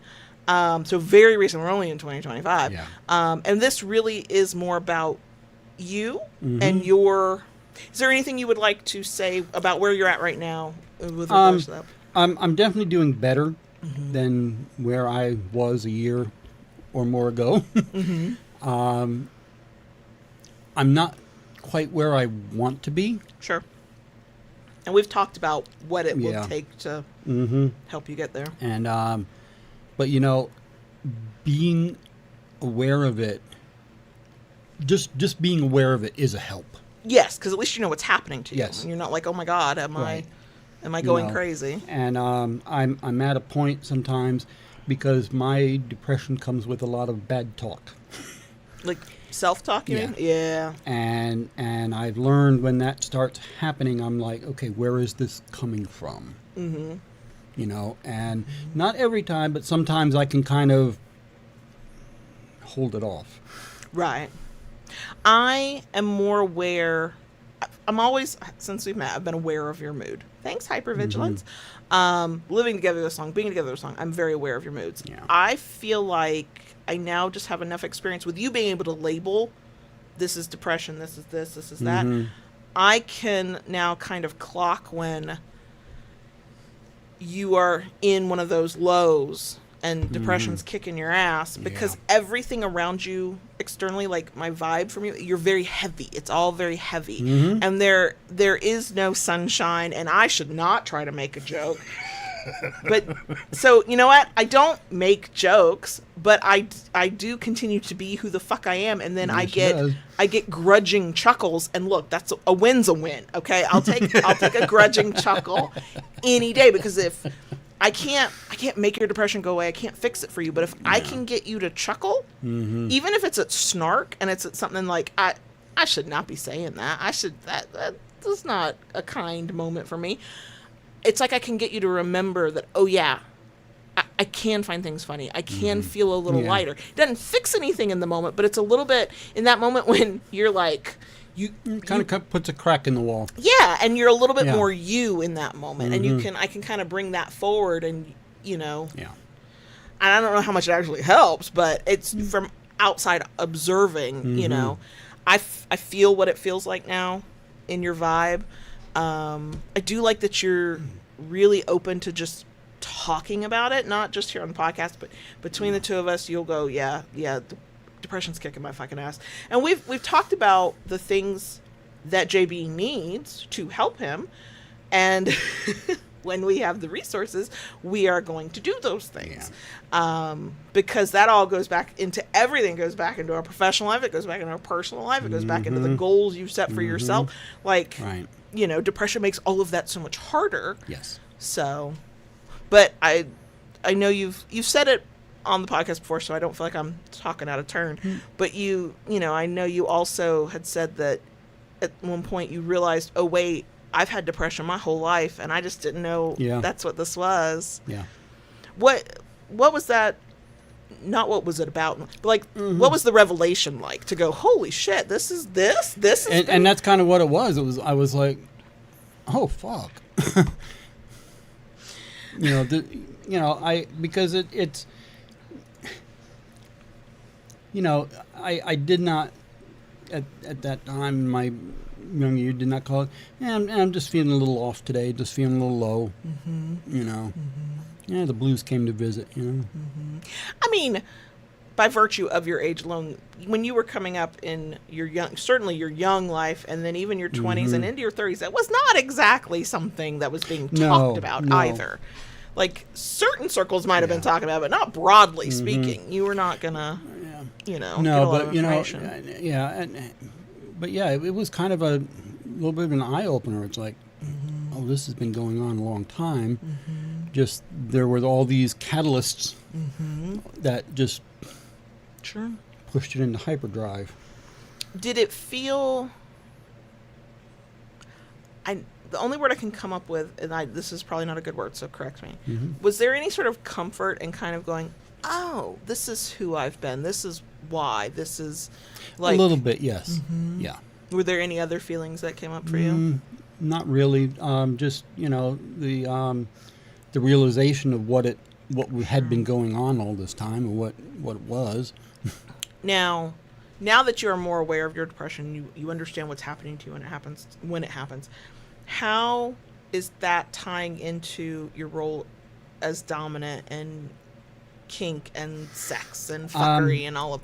So very recent. We're only in 2025. Yeah. And this really is more about you and your... Is there anything you would like to say about where you're at right now with regards to that? I'm definitely doing better than where I was a year or more ago. I'm not quite where I want to be. Sure. And we've talked about what it will take to help you get there. And, but you know, being aware of it, just being aware of it is a help. Yes, because at least you know what's happening to you. Yes. And you're not like, oh my God, am I going crazy? And I'm at a point sometimes because my depression comes with a lot of bad talk. Like self-talk, you mean? Yeah. And I've learned when that starts happening, I'm like, okay, where is this coming from? You know, and not every time, but sometimes I can kind of hold it off. Right. I am more aware. I'm always, since we've met, I've been aware of your mood. Thanks, hypervigilance. Living together this long, being together this long, I'm very aware of your moods. Yeah. I feel like I now just have enough experience with you being able to label, this is depression, this is this is that. I can now kind of clock when you are in one of those lows and depression's kicking your ass because everything around you externally, like my vibe from you, you're very heavy. It's all very heavy. And there is no sunshine, and I should not try to make a joke. But so, you know what? I don't make jokes, but I do continue to be who the fuck I am, and then I get grudging chuckles, and look, that's a win's a win, okay? I'll take a grudging chuckle any day, because if I can't make your depression go away. I can't fix it for you. But if I can get you to chuckle, even if it's a snark and it's something like, I should not be saying that. That's not a kind moment for me. It's like I can get you to remember that, oh yeah, I can find things funny. I can feel a little lighter. It doesn't fix anything in the moment, but it's a little bit in that moment when you're like, you kind of puts a crack in the wall. Yeah, and you're a little bit more you in that moment, and I can kind of bring that forward, and you know. Yeah. And I don't know how much it actually helps, but it's from outside observing. You know, I feel what it feels like now in your vibe. I do like that you're really open to just talking about it, not just here on the podcast, but between the two of us, you'll go, yeah. Depression's kicking my fucking ass. And we've talked about the things that JB needs to help him, and when we have the resources, we are going to do those things. Because that all goes back into everything. It goes back into our professional life, it goes back into our personal life, it goes back into the goals you set for yourself. Like, you know, depression makes all of that so much harder. Yes. So, but I know you've said it on the podcast before, so I don't feel like I'm talking out of turn. But I know you also had said that at one point you realized, oh wait, I've had depression my whole life, and I just didn't know that's what this was. Yeah. What was that? Not what was it about, but like what was the revelation like to go, holy shit, this is and that's kind of what it was. I was like, oh fuck. Because it's I did not at that time in my young year did not call it. I'm just feeling a little off today, just feeling a little low. Yeah, the blues came to visit. I mean, by virtue of your age alone, when you were coming up in your young life, and then even your 20s and into your 30s, that was not exactly something that was being talked about either. Like, certain circles might have been talking about it, but not broadly speaking. You were not gonna, get a lot of information. It was kind of a little bit of an eye opener. It's like, oh, this has been going on a long time. Just there were all these catalysts that just pushed it into hyperdrive. Did it feel? The only word I can come up with, and this is probably not a good word, so correct me. Was there any sort of comfort in kind of going, oh, this is who I've been. This is why. This is like a little bit, yes. Yeah. Were there any other feelings that came up for you? Not really. Just the realization of what had been going on all this time, and what it was. Now that you are more aware of your depression, you understand what's happening to you when it happens. How is that tying into your role as dominant and kink and sex and fuckery and all of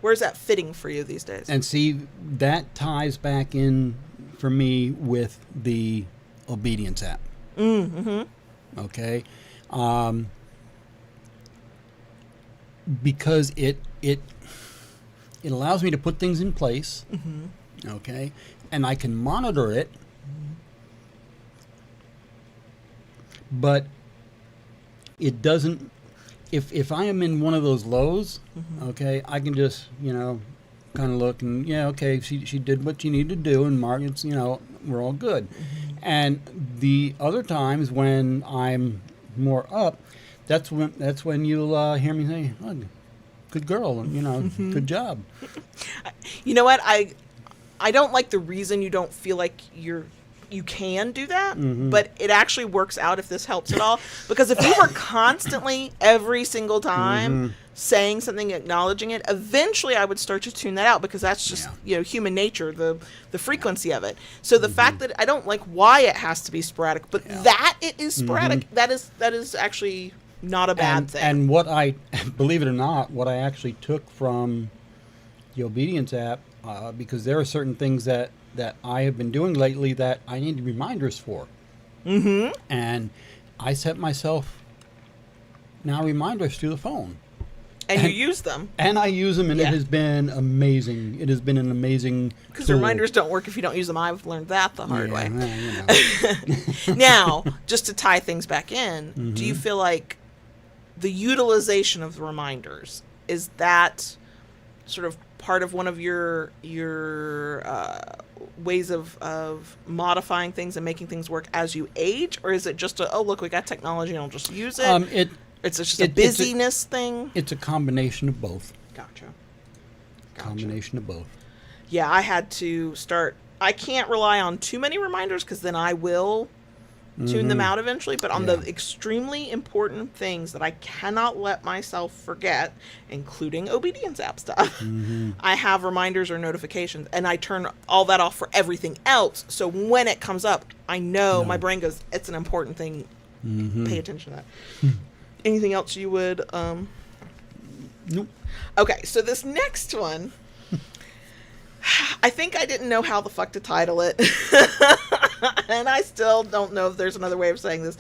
where's that fitting for you these days? And see, that ties back in for me with the obedience app. Okay, because it allows me to put things in place. Okay, and I can monitor it. But it doesn't. If I am in one of those lows, okay, I can just kind of look and okay, she did what she needed to do, and mark it's we're all good. And the other times when I'm more up, that's when you'll hear me say, oh, "Good girl," good job. You know what? I don't like the reason you don't feel like you can do that, but it actually works out if this helps at all. Because if you were constantly, every single time, saying something, acknowledging it, eventually I would start to tune that out, because that's just human nature, the frequency of it. So the fact that I don't like why it has to be sporadic, but that it is sporadic, that is actually not a bad thing. And what I, believe it or not, what I actually took from the obedience app, because there are certain things that I have been doing lately that I need reminders for. And I set myself now reminders through the phone. And you use them. And I use them, and it has been amazing. It has been an amazing Because reminders don't work if you don't use them. I've learned that the hard way. Now, just to tie things back in, do you feel like the utilization of the reminders, is that sort of part of one of your ways of modifying things and making things work as you age, or is it just look, we got technology and I'll just use it? It's just a busyness thing? It's a combination of both. Gotcha. Combination of both. Yeah, I had to start. I can't rely on too many reminders, because then I will tune them out eventually. But on the extremely important things that I cannot let myself forget, including obedience app stuff, I have reminders or notifications, and I turn all that off for everything else. So when it comes up, I know my brain goes, it's an important thing. Pay attention to that. Anything else you would? Nope. Okay, so this next one, I think I didn't know how the fuck to title it. And I still don't know if there's another way of saying this.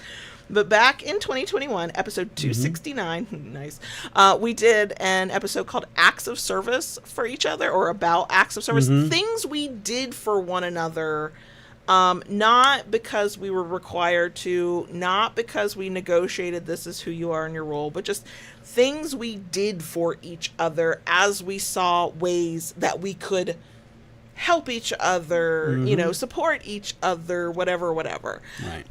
But back in 2021, episode 269, nice, we did an episode called Acts of Service for Each Other, or about acts of service, things we did for one another Not because we were required to, not because we negotiated this is who you are in your role, but just things we did for each other as we saw ways that we could help each other, you know, support each other, whatever. Right.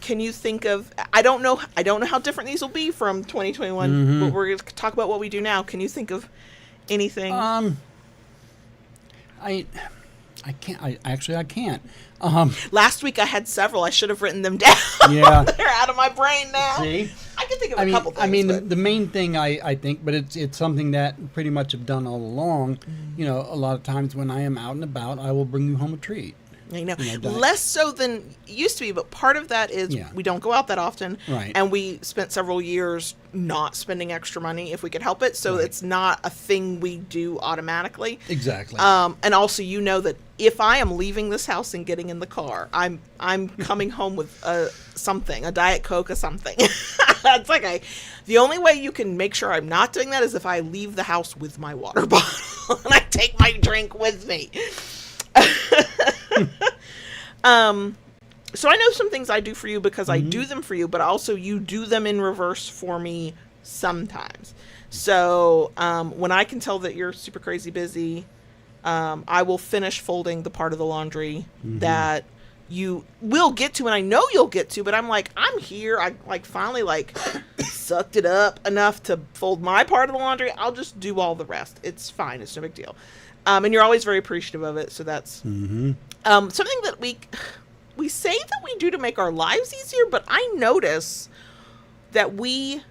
Can you think of, I don't know how different these will be from 2021, but we're going to talk about what we do now. Can you think of anything? I can't. I can't. Last week I had several. I should have written them down. Yeah. They're out of my brain now. See? I can think of a couple things. I mean, but... the main thing I think, but it's something that pretty much have done all along. You know, a lot of times when I am out and about, I will bring you home a treat. I know. Less so than it used to be, but part of that is we don't go out that often. Right. And we spent several years not spending extra money if we could help it. So it's not a thing we do automatically. Exactly. And also, you know that if I am leaving this house and getting in the car, I'm coming home with something, a Diet Coke or something. It's like the only way you can make sure I'm not doing that is if I leave the house with my water bottle and I take my drink with me. So I know some things I do for you because I do them for you, but also you do them in reverse for me sometimes. So when I can tell that you're super crazy busy, I will finish folding the part of the laundry that you will get to, and I know you'll get to, but I'm like, I'm here. I finally sucked it up enough to fold my part of the laundry. I'll just do all the rest. It's fine. It's no big deal. And you're always very appreciative of it. So that's something that we say that we do to make our lives easier, but I notice that we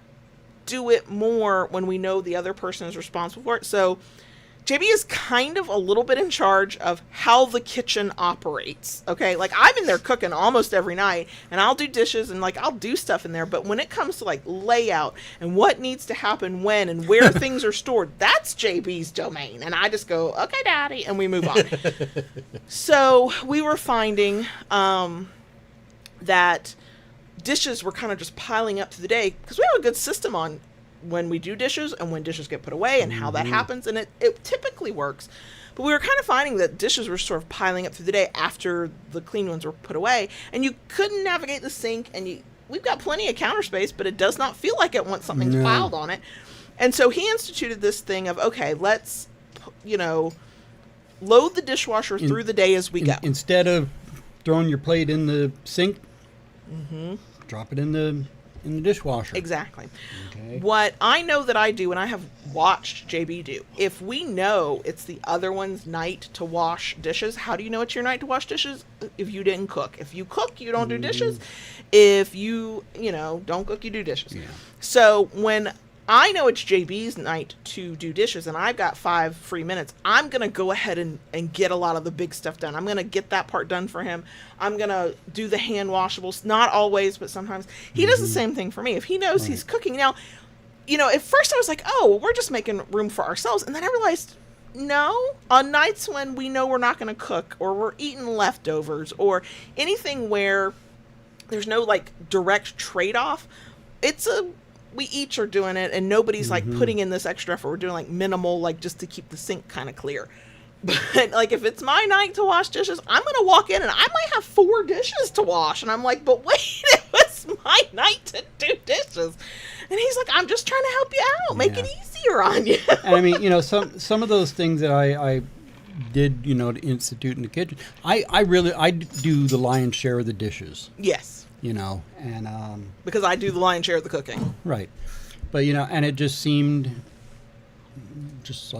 do it more when we know the other person is responsible for it. So JB is kind of a little bit in charge of how the kitchen operates. Okay. Like I'm in there cooking almost every night and I'll do dishes and I'll do stuff in there. But when it comes to layout and what needs to happen when and where things are stored, that's JB's domain. And I just go, okay, daddy. And we move on. So we were finding, that dishes were kind of just piling up through the day because we have a good system on when we do dishes and when dishes get put away and how that happens, and it typically works. But we were kind of finding that dishes were sort of piling up through the day after the clean ones were put away, and you couldn't navigate the sink, and we've got plenty of counter space, but it does not feel like it once something's piled on it. And so he instituted this thing of, okay, let's load the dishwasher through the day as we go. Instead of throwing your plate in the sink, drop it in the dishwasher. Exactly. Okay. What I know that I do, and I have watched JB do, if we know it's the other one's night to wash dishes, how do you know it's your night to wash dishes? If you didn't cook. If you cook, you don't do dishes. If you don't cook, you do dishes. Yeah. So when I know it's JB's night to do dishes and I've got 5 free minutes, I'm going to go ahead and get a lot of the big stuff done. I'm going to get that part done for him. I'm going to do the hand washables. Not always, but sometimes. He does the same thing for me. If he knows he's cooking. Now, at first I was like, oh, well, we're just making room for ourselves. And then I realized, no, on nights when we know we're not going to cook or we're eating leftovers or anything where there's no direct trade-off, we each are doing it and nobody's putting in this extra effort. We're doing minimal, just to keep the sink kind of clear. But if it's my night to wash dishes, I'm going to walk in and I might have 4 dishes to wash. And I'm like, but wait, it was my night to do dishes. And he's like, I'm just trying to help you out, make it easier on you. And I mean, some of those things that I did, to institute in the kitchen, I do the lion's share of the dishes. Yes. And because I do the lion's share of the cooking. Right. But, and it just seemed just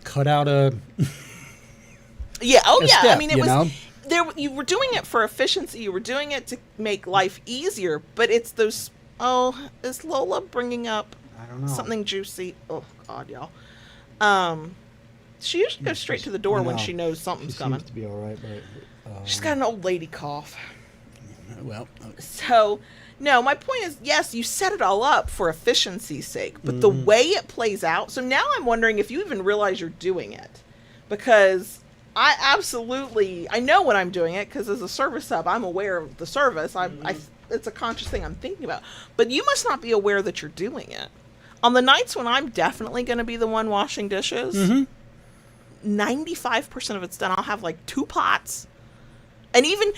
cut out a yeah. Oh, yeah. step, I mean, it was there. You were doing it for efficiency. You were doing it to make life easier. But it's those. Oh, is Lola bringing up I don't know. something juicy? Oh God, y'all. She usually goes straight to the door when she knows something's coming. Seems to be all right, but she's got an old lady cough. Well, so no, my point is, yes, you set it all up for efficiency's sake, but the way it plays out. So now I'm wondering if you even realize you're doing it, because I know when I'm doing it, because as a service sub, I'm aware of the service. It's a conscious thing I'm thinking about, but you must not be aware that you're doing it. On the nights when I'm definitely going to be the one washing dishes, 95% of it's done. I'll have 2 pots And even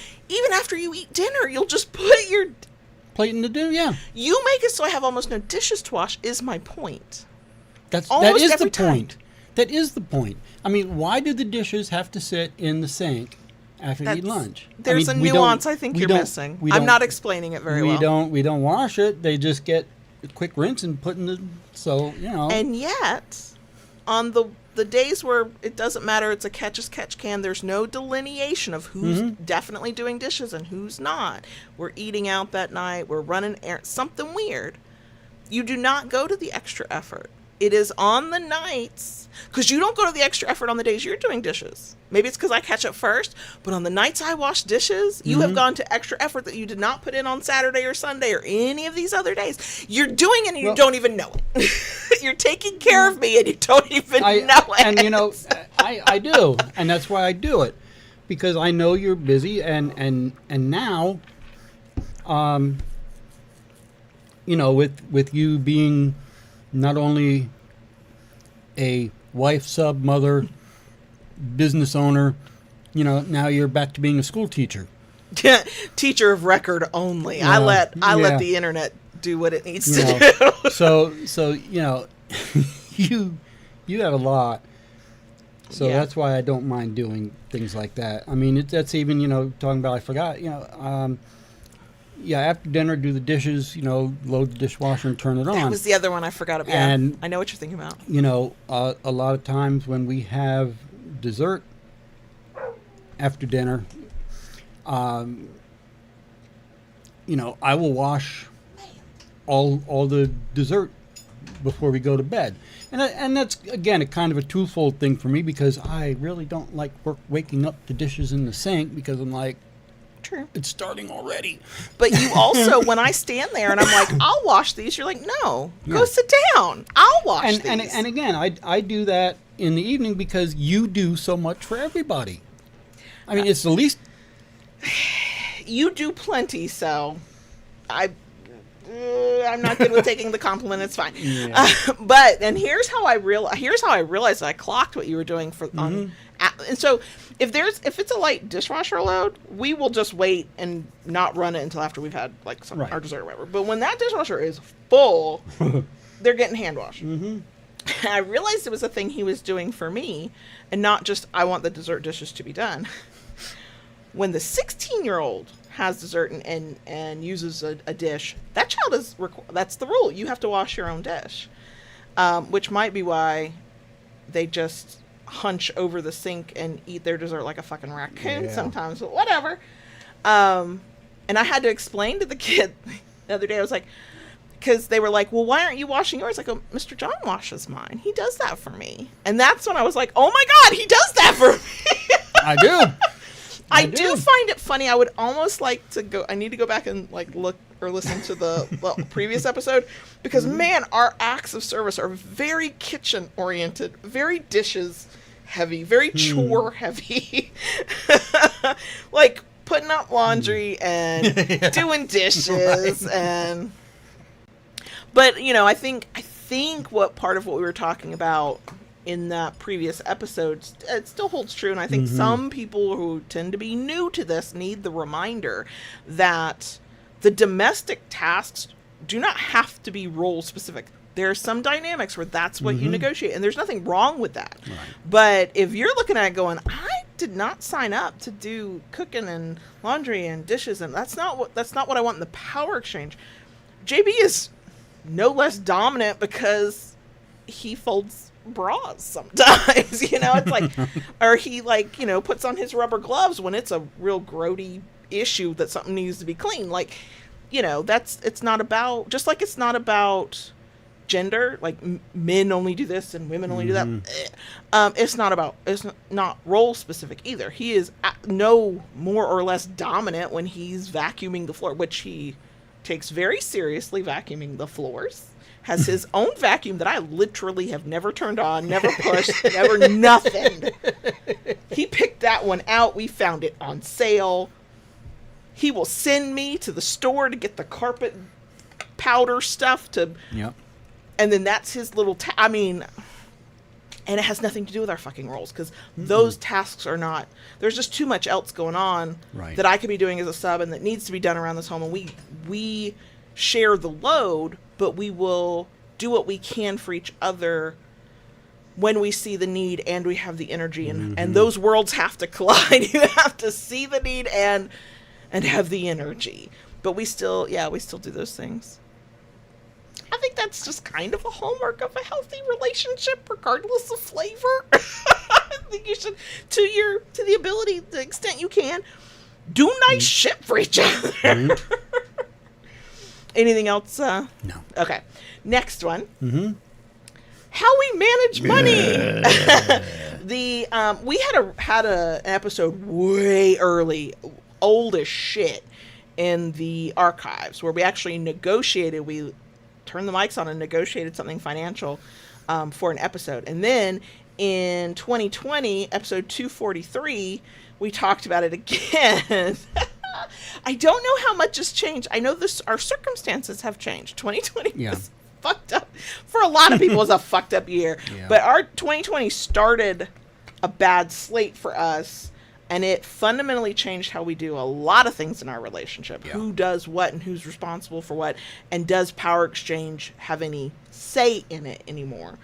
after you eat dinner, you'll just put your Plate in the dinner, yeah. You make it so I have almost no dishes to wash is my point. That Almost is every the point. That is the point. I mean, why do the dishes have to sit in the sink after you eat lunch? There's a nuance I think you're missing. I'm not explaining it very well. We don't wash it. They just get a quick rinse and put in the, so, you know. And yet, on the days where it doesn't matter, it's a catch as catch can, there's no delineation of who's definitely doing dishes and who's not. We're eating out that night. We're running something weird. You do not go to the extra effort. It is on the nights, because you don't go to the extra effort on the days you're doing dishes. Maybe it's because I catch up first, but on the nights I wash dishes, you have gone to extra effort that you did not put in on Saturday or Sunday or any of these other days. You're doing it and you don't even know it. You're taking care of me and you don't even know it. And, you know, I do, and that's why I do it, because I know you're busy, and now, you know, with you being not only a wife, sub, mother, business owner, you know, now you're back to being a school teacher. Teacher of record only. I let the internet do what it needs to do. So you know, you have a lot. So that's why I don't mind doing things like that. I mean, that's even, you know, talking about, I forgot, you know, after dinner, do the dishes, you know, load the dishwasher and turn it on. That was the other one I forgot about. And, I know what you're thinking about. You know, a lot of times when we have dessert after dinner, you know, I will wash all the dessert before we go to bed. And that's, again, a kind of a twofold thing for me, because I really don't like waking up the dishes in the sink, because I'm like, true, it's starting already. But you also, when I stand there and I'm like, I'll wash these, you're like, no, go sit down. I'll wash these. And again, I do that in the evening because you do so much for everybody. I mean, it's the least. You do plenty, so I'm not good with taking the compliment. It's fine. Yeah. But here's how I realized I clocked what you were doing for and so if it's a light dishwasher load, we will just wait and not run it until after we've had like our dessert or whatever. But when that dishwasher is full, they're getting hand washed. And I realized it was a thing he was doing for me, and not just I want the dessert dishes to be done. When the 16-year-old has dessert and uses a dish, that child is that's the rule. You have to wash your own dish, which might be why they just hunch over the sink and eat their dessert like a fucking raccoon sometimes. But whatever. And I had to explain to the kid the other day. I was like, because they were like, well, why aren't you washing yours? I go, Mr. John washes mine. He does that for me. And that's when I was like, oh my God, he does that for me. I do. I do find it funny. I would almost like to go. I need to go back and like look or listen to the previous episode, because man, our acts of service are very kitchen oriented, very dishes heavy, very chore heavy. Like putting out laundry and doing dishes and. But you know, I think what part of what we were talking about in that previous episode, it still holds true, and I think some people who tend to be new to this need the reminder that the domestic tasks do not have to be role specific. There are some dynamics where that's what you negotiate, and there's nothing wrong with that. Right. But if you're looking at it going, I did not sign up to do cooking and laundry and dishes, and that's not what I want in the power exchange. JB is no less dominant because he folds bras sometimes, you know, it's like, or he like, you know, puts on his rubber gloves when it's a real grody issue that something needs to be clean. Like, you know, it's not about, just like it's not about gender, like men only do this and women only do that. It's not role specific either. He is no more or less dominant when he's vacuuming the floor, which he takes very seriously, vacuuming the floors. Has his own vacuum that I literally have never turned on, never pushed, never nothing. He picked that one out. We found it on sale. He will send me to the store to get the carpet powder stuff to. Yep. And then that's his little. I mean, And it has nothing to do with our fucking roles, because those tasks are not, there's just too much else going on Right. that I could be doing as a sub and that needs to be done around this home. And we share the load, but we will do what we can for each other when we see the need and we have the energy, and those worlds have to collide. You have to see the need and have the energy. But we still do those things. I think that's just kind of a hallmark of a healthy relationship, regardless of flavor. I think you should, to the ability, the extent you can, do nice shit for each other. Anything else? No. Okay. Next one. How we manage money. We had an episode way early, old as shit, in the archives, where we actually negotiated. We turned the mics on and negotiated something financial for an episode. And then in 2020, episode 243, we talked about it again. I don't know how much has changed. I know our circumstances have changed. 2020 was fucked up. For a lot of people, it was a fucked up year. Yeah. But our 2020 started a bad slate for us, and it fundamentally changed how we do a lot of things in our relationship. Yeah. Who does what and who's responsible for what, and does power exchange have any say in it anymore?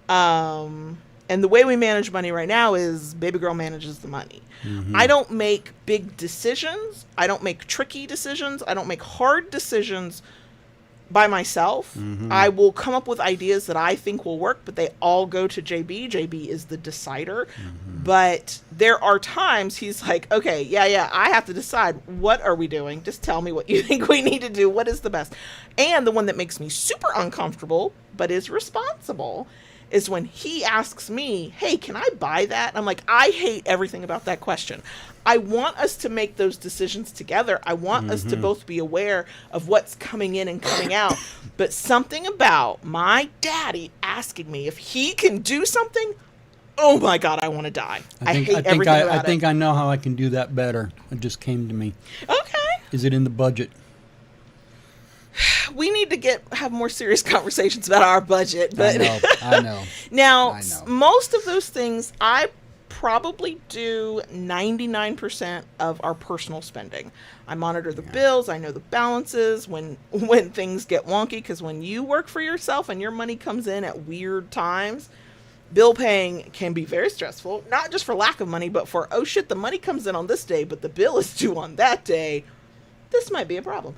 And the way we manage money right now is baby girl manages the money. I don't make big decisions. I don't make tricky decisions. I don't make hard decisions by myself. I will come up with ideas that I think will work, but they all go to JB. JB is the decider. But there are times he's like, okay, yeah, I have to decide, what are we doing? Just tell me what you think we need to do. What is the best? And the one that makes me super uncomfortable, but is responsible, is when he asks me, hey, can I buy that? I'm like, I hate everything about that question. I want us to make those decisions together. I want us to both be aware of what's coming in and coming out. But something about my daddy asking me if he can do something, oh my God, I want to die. I hate everything about it. I think I know how I can do that better. It just came to me. Okay. Is it in the budget? We need to have more serious conversations about our budget. But I know. Now, most of those things, I probably do 99% of our personal spending. I monitor the bills. I know the balances when things get wonky, because when you work for yourself and your money comes in at weird times, bill paying can be very stressful, not just for lack of money, but for, oh shit, the money comes in on this day, but the bill is due on that day. This might be a problem.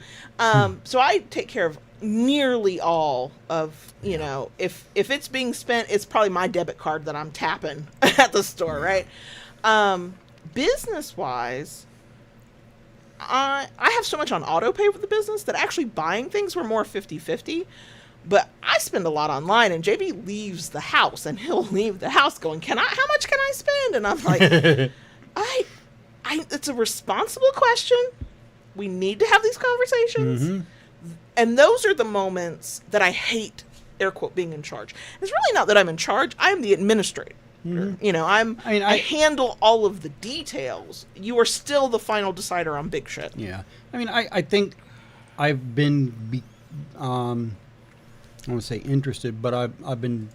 So I take care of nearly all of, if it's being spent, it's probably my debit card that I'm tapping at the store, right? Business wise, I have so much on auto pay with the business that actually buying things were more 50-50. But I spend a lot online, and JB leaves the house, and he'll leave the house going, how much can I spend? And I'm like, it's a responsible question. We need to have these conversations. And those are the moments that I hate, air quote, being in charge. It's really not that I'm in charge. I'm the administrator. I handle all of the details. You are still the final decider on big shit. Yeah. I mean, I think I've been, I don't want to say interested, but I've been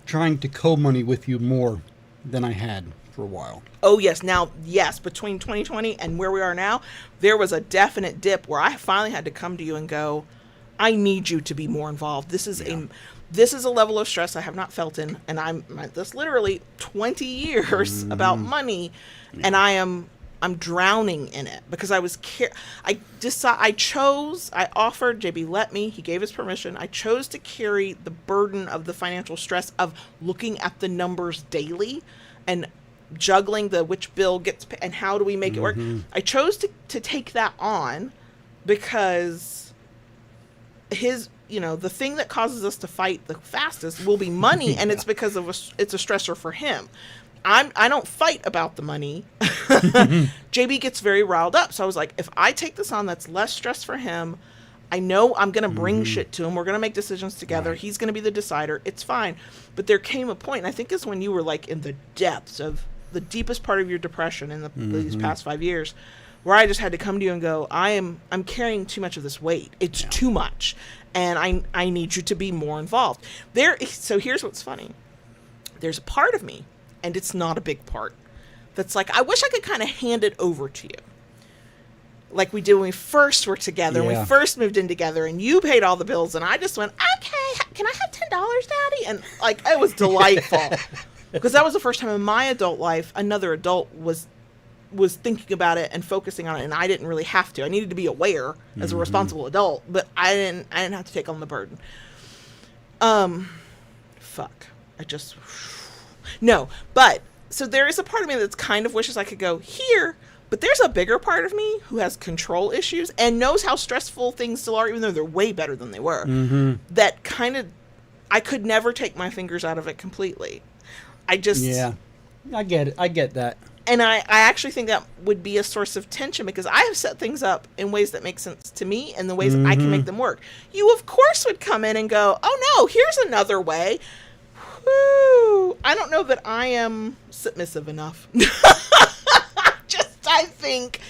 trying to co-money with you more than I had for a while. Oh, yes. Now, yes, between 2020 and where we are now, there was a definite dip where I finally had to come to you and go, I need you to be more involved. This is a level of stress I have not felt in, and I'm this literally 20 years about money, and I'm drowning in it because I offered, JB let me, he gave his permission. I chose to carry the burden of the financial stress of looking at the numbers daily and juggling which bill gets paid and how do we make it work. I chose to take that on because the thing that causes us to fight the fastest will be money, and it's because it's a stressor for him. I don't fight about the money. JB gets very riled up. So I was like, if I take this on, that's less stress for him. I know I'm going to bring shit to him. We're going to make decisions together. Right. He's going to be the decider. It's fine. But there came a point, and I think it's when you were like in the depths of the deepest part of your depression in these past 5 years, where I just had to come to you and go, I'm carrying too much of this weight. It's too much. And I need you to be more involved. So here's what's funny. There's a part of me, and it's not a big part, that's like, I wish I could kind of hand it over to you. Like we did when we first were together, and we first moved in together, and you paid all the bills, and I just went, okay, can I have $10, Daddy? And like, it was delightful. Because that was the first time in my adult life another adult was thinking about it and focusing on it, and I didn't really have to. I needed to be aware as a responsible adult, but I didn't have to take on the burden. But so there is a part of me that's kind of wishes I could go here, but there's a bigger part of me who has control issues and knows how stressful things still are, even though they're way better than they were. That kind of, I could never take my fingers out of it completely. I get it. I get that. And I actually think that would be a source of tension, because I have set things up in ways that make sense to me and the ways I can make them work. You, of course, would come in and go, oh, no, here's another way. Whew. I don't know that I am submissive enough. I think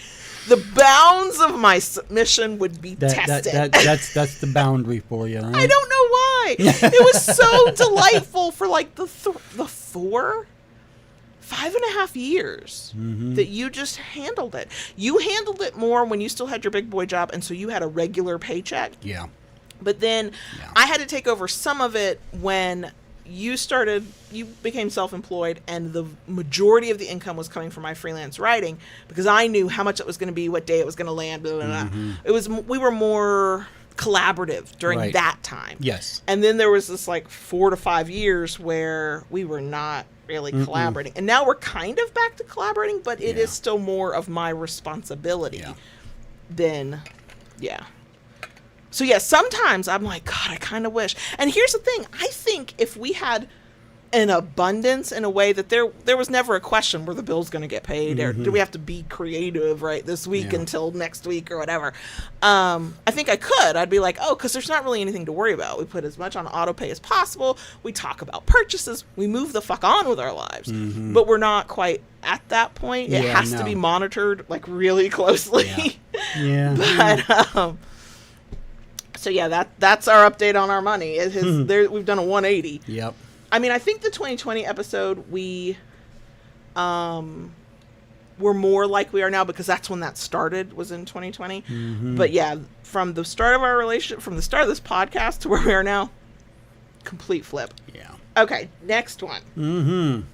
the bounds of my submission would be tested. That's the boundary for you. Right? I don't know why. It was so delightful for like the 5.5 years that you just handled it. You handled it more when you still had your big boy job, and so you had a regular paycheck. Yeah. But then I had to take over some of it when you became self-employed, and the majority of the income was coming from my freelance writing, because I knew how much it was going to be, what day it was going to land, blah, blah, blah. We were more collaborative during that time. Yes. And then there was this like 4 to 5 years where we were not really collaborating. And now we're kind of back to collaborating, but it is still more of my responsibility than, So sometimes I'm like, God, I kind of wish. And here's the thing. I think if we had an abundance in a way that there was never a question, were the bills going to get paid, or do we have to be creative this week until next week or whatever. I think I could. I'd be like, because there's not really anything to worry about. We put as much on auto pay as possible. We talk about purchases. We move the fuck on with our lives. But we're not quite at that point. It has to be monitored like really closely. But so that's our update on our money. We've done a 180. Yep. I mean, I think the 2020 episode, we were more like we are now, because that's when that started, was in 2020. But from the start of our relationship, from the start of this podcast to where we are now, complete flip. Yeah. Okay, next one.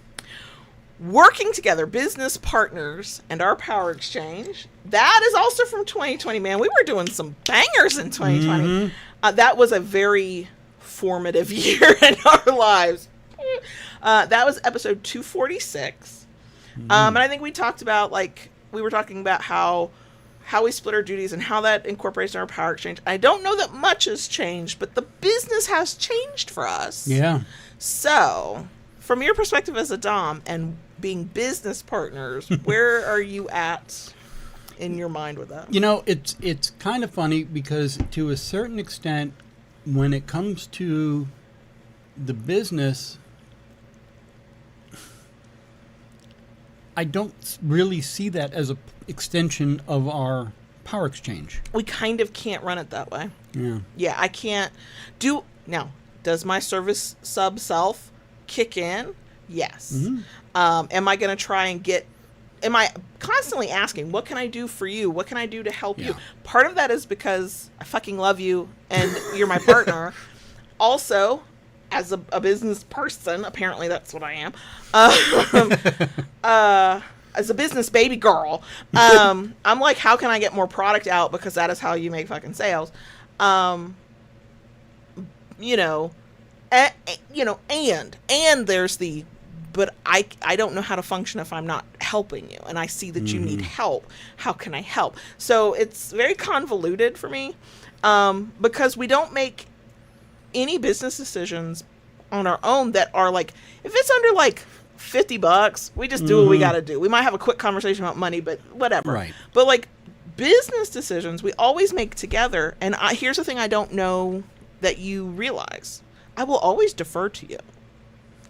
Working together, business partners, and our power exchange. That is also from 2020, man. We were doing some bangers in 2020. That was a very formative year in our lives. That was episode 246. And I think we talked about, we were talking about how we split our duties and how that incorporates in our power exchange. I don't know that much has changed, but the business has changed for us. Yeah. So, from your perspective as a Dom and being business partners, where are you at in your mind with that? You know, it's kind of funny, because to a certain extent, when it comes to the business, I don't really see that as an extension of our power exchange. We kind of can't run it that way. Yeah. Yeah, I can't do... Now, does my service sub self kick in? Yes. Am I going to try and am I constantly asking, what can I do for you? What can I do to help you? Part of that is because I fucking love you and you're my partner. Also, as a business person, apparently that's what I am. As a business baby girl, I'm like, how can I get more product out? Because that is how you make fucking sales. And there's the, but I don't know how to function if I'm not helping you. And I see that you need help. How can I help? So it's very convoluted for me, because we don't make any business decisions on our own that are like, if it's under like $50, we just do what we got to do. We might have a quick conversation about money, but whatever. Right. But like business decisions, we always make together. And here's the thing I don't know that you realize. I will always defer to you.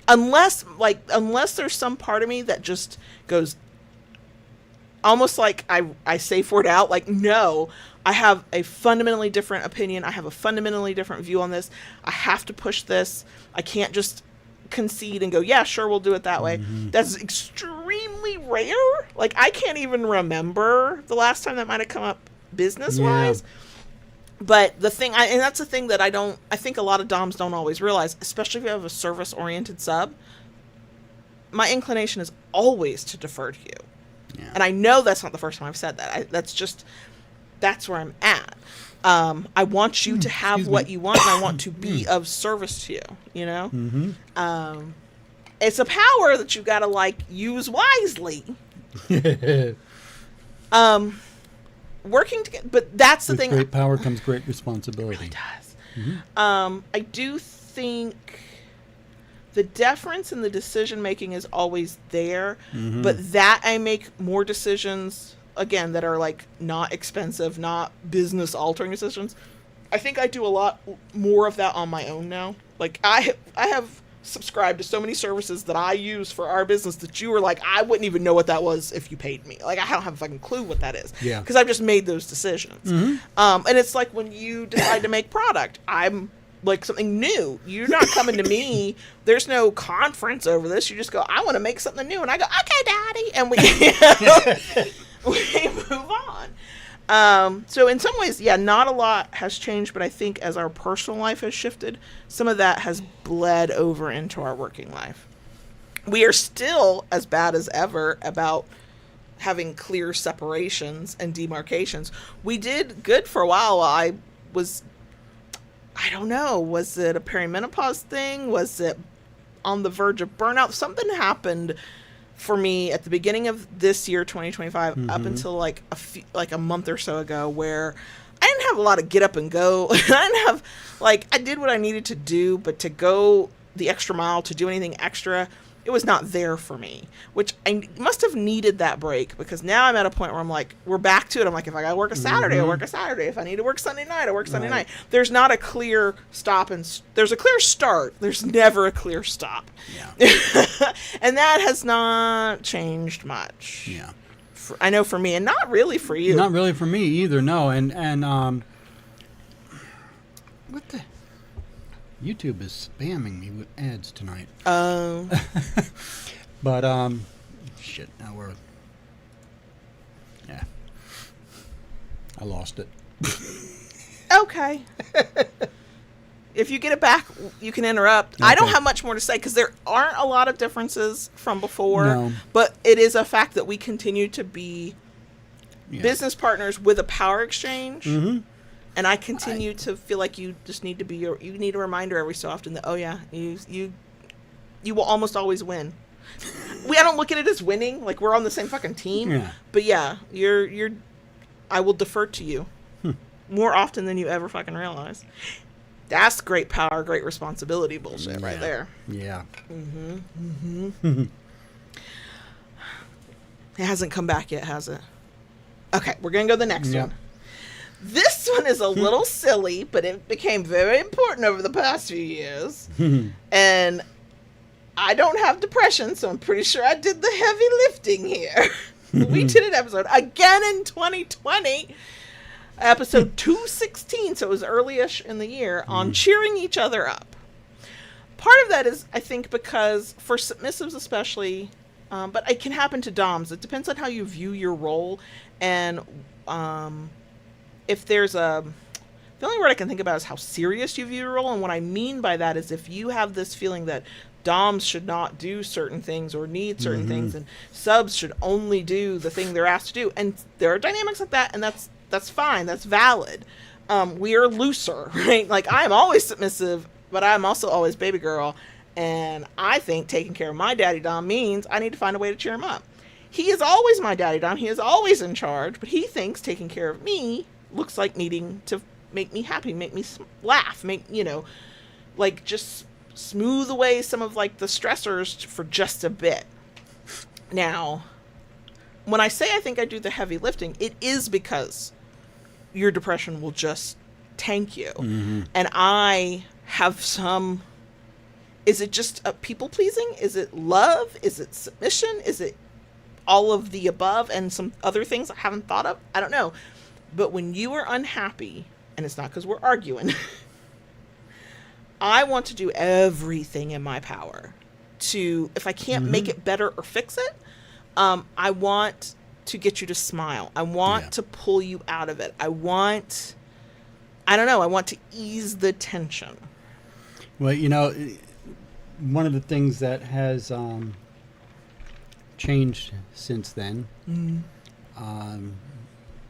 Unless there's some part of me that just goes, almost like I say for it out, like, no, I have a fundamentally different opinion. I have a fundamentally different view on this. I have to push this. I can't just concede and go, yeah, sure, we'll do it that way. That's extremely rare. Like, I can't even remember the last time that might have come up business-wise. But the thing, and that's the thing that I think a lot of DOMs don't always realize, especially if you have a service-oriented sub, my inclination is always to defer to you. Yeah. And I know that's not the first time I've said that. That's where I'm at. I want you to have what you want, and I want to be of service to you, you know? Mm-hmm. It's a power that you gotta, like, use wisely. Working together, but that's the thing. With great power comes great responsibility. It does. Mm-hmm. I do think the deference in the decision making is always there, but that I make more decisions, again, that are like not expensive, not business altering decisions. I think I do a lot more of that on my own now. Like, I have subscribed to so many services that I use for our business that you were like, I wouldn't even know what that was if you paid me. Like, I don't have a fucking clue what that is. Yeah. Because I've just made those decisions. And it's like when you decide to make product, I'm like something new. You're not coming to me. There's no conference over this. You just go, I want to make something new. And I go, okay, daddy. And we move on. So in some ways, yeah, not a lot has changed, but I think as our personal life has shifted, some of that has bled over into our working life. We are still as bad as ever about having clear separations and demarcations. We did good for a while. I don't know, was it a perimenopause thing? Was it on the verge of burnout? Something happened for me at the beginning of this year, 2025, up until like a month or so ago, where I didn't have a lot of get up and go. I didn't have, like, I did what I needed to do, but to go the extra mile, to do anything extra, it was not there for me, which I must have needed that break, because now I'm at a point where I'm like, we're back to it. I'm like, if I gotta work a Saturday, I work a Saturday. If I need to work Sunday night, I work Sunday night. There's not a clear stop, and there's a clear start. There's never a clear stop. Yeah. And that has not changed much. Yeah. I know for me, and not really for you. Not really for me either, no. And what the? YouTube is spamming me with ads tonight. But, shit, now we're... Yeah. I lost it. Okay. If you get it back, you can interrupt. Okay. I don't have much more to say, because there aren't a lot of differences from before. No. But it is a fact that we continue to be business partners with a power exchange. And I continue to feel like you just need to be you need a reminder every so often that, oh yeah, you will almost always win. I don't look at it as winning, like we're on the same fucking team. Yeah. But yeah, I will defer to you more often than you ever fucking realize. That's great power, great responsibility bullshit right there. Yeah. It hasn't come back yet, has it? Okay, we're gonna go to the next one. This one is a little silly, but it became very important over the past few years. And I don't have depression, so I'm pretty sure I did the heavy lifting here. We did an episode again in 2020, episode 216, so it was early-ish in the year, on cheering each other up. Part of that is, I think, because for submissives especially, but it can happen to DOMs. It depends on how you view your role, and if there's the only word I can think about is how serious you view your role. And what I mean by that is if you have this feeling that DOMs should not do certain things or need certain things, and subs should only do the thing they're asked to do. And there are dynamics like that, and that's fine. That's valid. We are looser, right? Like, I'm always submissive, but I'm also always baby girl. And I think taking care of my daddy Dom means I need to find a way to cheer him up. He is always my daddy Dom. He is always in charge, but he thinks taking care of me looks like needing to make me happy, make me laugh, like just smooth away some of like the stressors for just a bit. Now, when I say I think I do the heavy lifting, it is because your depression will just tank you. And I have is it just a people pleasing? Is it love? Is it submission? Is it all of the above and some other things I haven't thought of. I don't know. But when you are unhappy, and it's not because we're arguing, I want to do everything in my power to, if I can't make it better or fix it, I want to get you to smile. I want to pull you out of it. I want to ease the tension. Well, you know, one of the things that has changed since then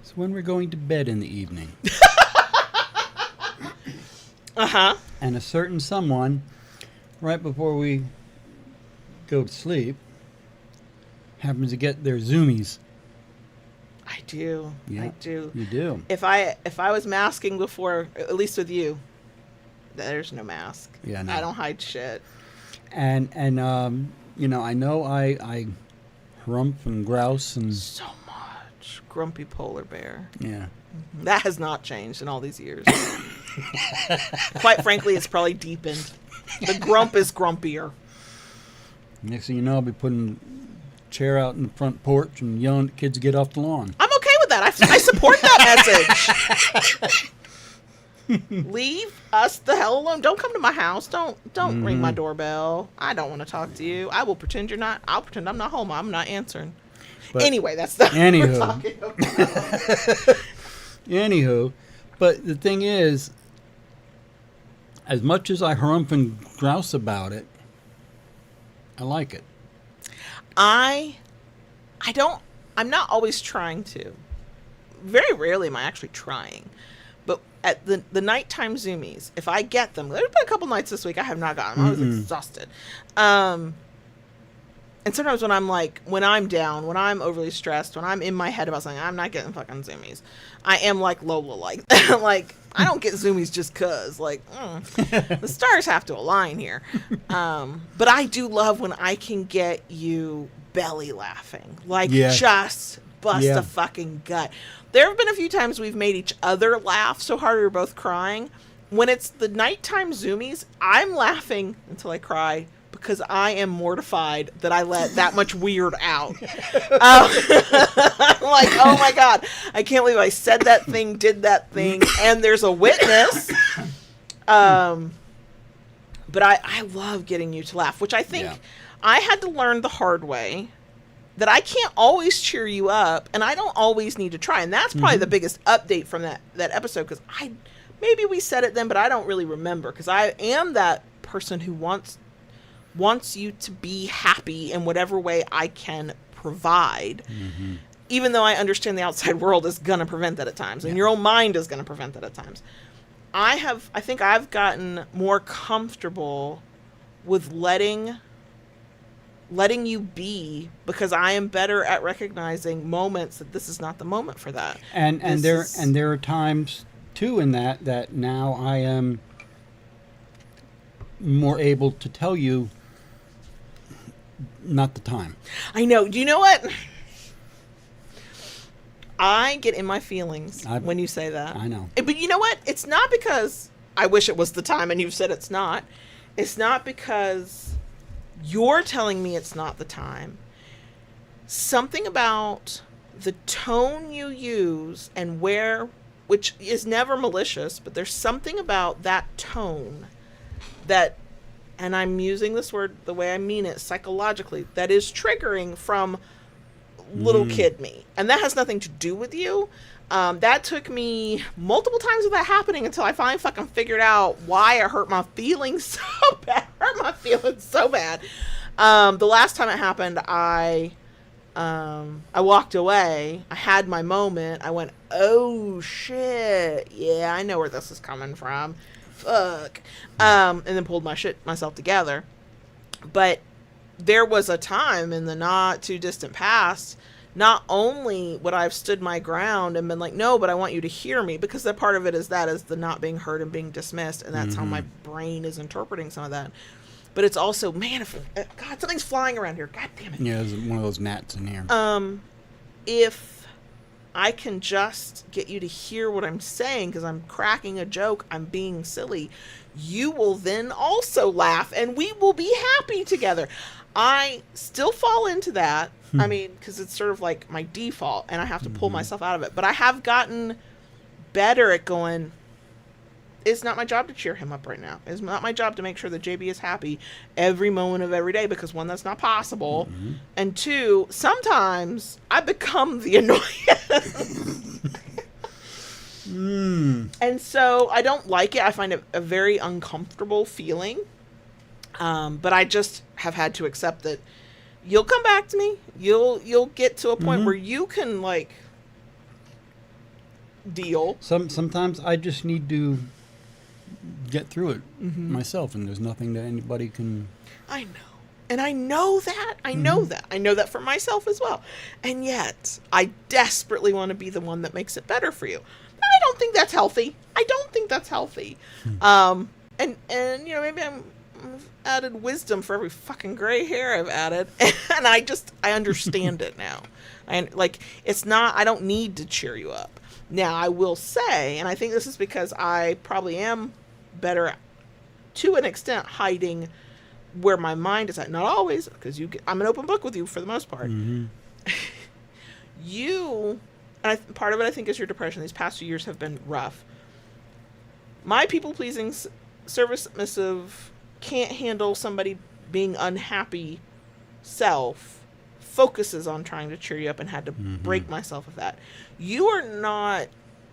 is when we're going to bed in the evening. And a certain someone, right before we go to sleep, happens to get their zoomies. I do. Yeah, I do. You do. If I was masking before, at least with you, there's no mask. Yeah, no. I don't hide shit. And you know I harump and grouse and So much. Grumpy polar bear. yeah. That has not changed in all these years. Quite frankly, it's probably deepened. The grump is grumpier. Next thing you know, I'll be putting a chair out in the front porch and yelling at kids to get off the lawn. I'm okay with that. I support that message. Leave us the hell alone. Don't come to my house. Don't ring my doorbell. I don't want to talk to you. I will pretend you're not. I'll pretend I'm not home. I'm not answering. But anyway, that's the we're talking about. Anywho, but the thing is, as much as I harump and grouse about it, I like it. I'm not always trying to. Very rarely am I actually trying. But at the nighttime zoomies, if I get them, there's been a couple nights this week I have not gotten them. I was exhausted. And sometimes when I'm down, when I'm overly stressed, when I'm in my head about something, I'm not getting fucking zoomies. I am like Lola, like I don't get zoomies just cause, the stars have to align here. But I do love when I can get you belly laughing, just bust a fucking gut. There have been a few times we've made each other laugh so hard we were both crying. When it's the nighttime zoomies, I'm laughing until I cry because I am mortified that I let that much weird out. I'm like, oh my God, I can't believe I said that thing, did that thing, and there's a witness. But I love getting you to laugh, which I think I had to learn the hard way, that I can't always cheer you up, and I don't always need to try. And that's probably the biggest update from that episode, because maybe we said it then, but I don't really remember, because I am that person who wants you to be happy in whatever way I can provide, even though I understand the outside world is going to prevent that at times, and your own mind is going to prevent that at times. I think I've gotten more comfortable with letting you be, because I am better at recognizing moments that this is not the moment for that. And there are times too in that now I am more able to tell you not the time. I know. Do you know what? I get in my feelings when you say that. I know. But you know what? It's not because I wish it was the time and you've said it's not. It's not because you're telling me it's not the time. Something about the tone you use and which is never malicious, but there's something about that tone that, and I'm using this word the way I mean it psychologically, that is triggering from little kid me. And that has nothing to do with you. That took me multiple times of that happening until I finally fucking figured out why I hurt my feelings so bad. The last time it happened, I walked away. I had my moment. I went, oh shit. Yeah, I know where this is coming from. Fuck. And then pulled myself together. But there was a time in the not too distant past, not only would I have stood my ground and been like, no, but I want you to hear me, because that part of it is the not being heard and being dismissed, and that's how my brain is interpreting some of that. But it's also, man, God, something's flying around here. God damn it. Yeah, there's one of those gnats in here. If I can just get you to hear what I'm saying, because I'm cracking a joke, I'm being silly, you will then also laugh, and we will be happy together. I still fall into that, I mean, because it's sort of like my default, and I have to pull myself out of it. But I have gotten better at going, it's not my job to cheer him up right now. It's not my job to make sure that JB is happy every moment of every day, because one, that's not possible. And two, sometimes I become the annoyance. And so I don't like it. I find it a very uncomfortable feeling. But I just have had to accept that you'll come back to me. You'll get to a point where you can, like, deal. Sometimes I just need to get through it myself, and there's nothing that anybody can. I know. And I know that. I know that. I know that for myself as well. And yet, I desperately want to be the one that makes it better for you. But I don't think that's healthy. I don't think that's healthy. And you know, maybe I've added wisdom for every fucking gray hair I've added. And I understand it now. It's not, I don't need to cheer you up. Now, I will say, and I think this is because I probably am better to an extent hiding where my mind is at. Not always, because I'm an open book with you for the most part. Part of it I think is your depression. These past few years have been rough. My people-pleasing, service-submissive, can't handle somebody being unhappy self focuses on trying to cheer you up, and had to break myself of that. You are not,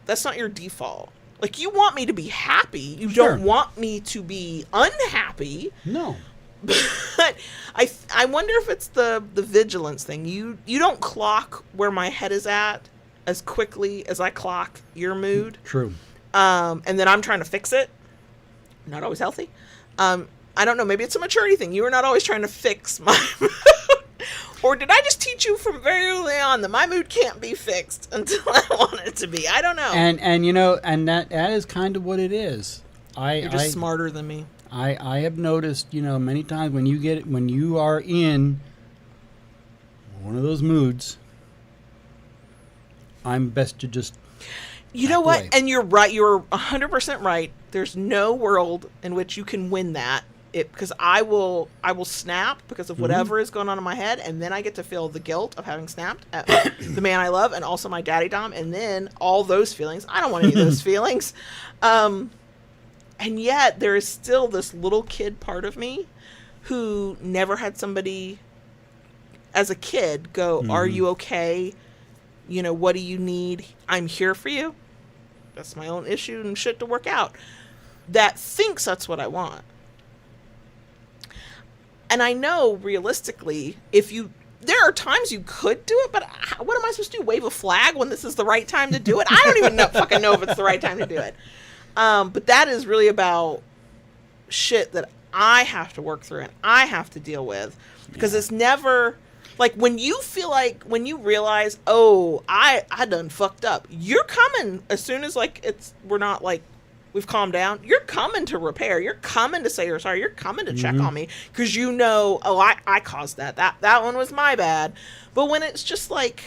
that's not your default. Like, you want me to be happy. You don't want me to be unhappy. No. But I wonder if it's the vigilance thing. You don't clock where my head is at as quickly as I clock your mood. True. And then I'm trying to fix it. Not always healthy. I don't know. Maybe it's a maturity thing. You are not always trying to fix my mood. Or did I just teach you from very early on that my mood can't be fixed until I want it to be? I don't know. And you know, and that is kind of what it is. You're just smarter than me. I have noticed, you know, many times when you are in one of those moods, I'm best to just. You know what? away. And you're right. You're 100% right. There's no world in which you can win that. Because I will snap because of whatever is going on in my head, and then I get to feel the guilt of having snapped at the man I love, and also my daddy dom, and then all those feelings. I don't want any of those feelings. And yet there is still this little kid part of me who never had somebody as a kid go, are you okay? You know, what do you need? I'm here for you. That's my own issue and shit to work out. That thinks that's what I want. And I know realistically, there are times you could do it, but what am I supposed to do? Wave a flag when this is the right time to do it? I don't even fucking know if it's the right time to do it. But that is really about shit that I have to work through and I have to deal with, because it's never like when you realize, oh, I done fucked up. You're coming as soon as we're not like. We've calmed down. You're coming to repair. You're coming to say you're sorry. You're coming to check on me because you know, oh, I caused that. That one was my bad. But when it's just like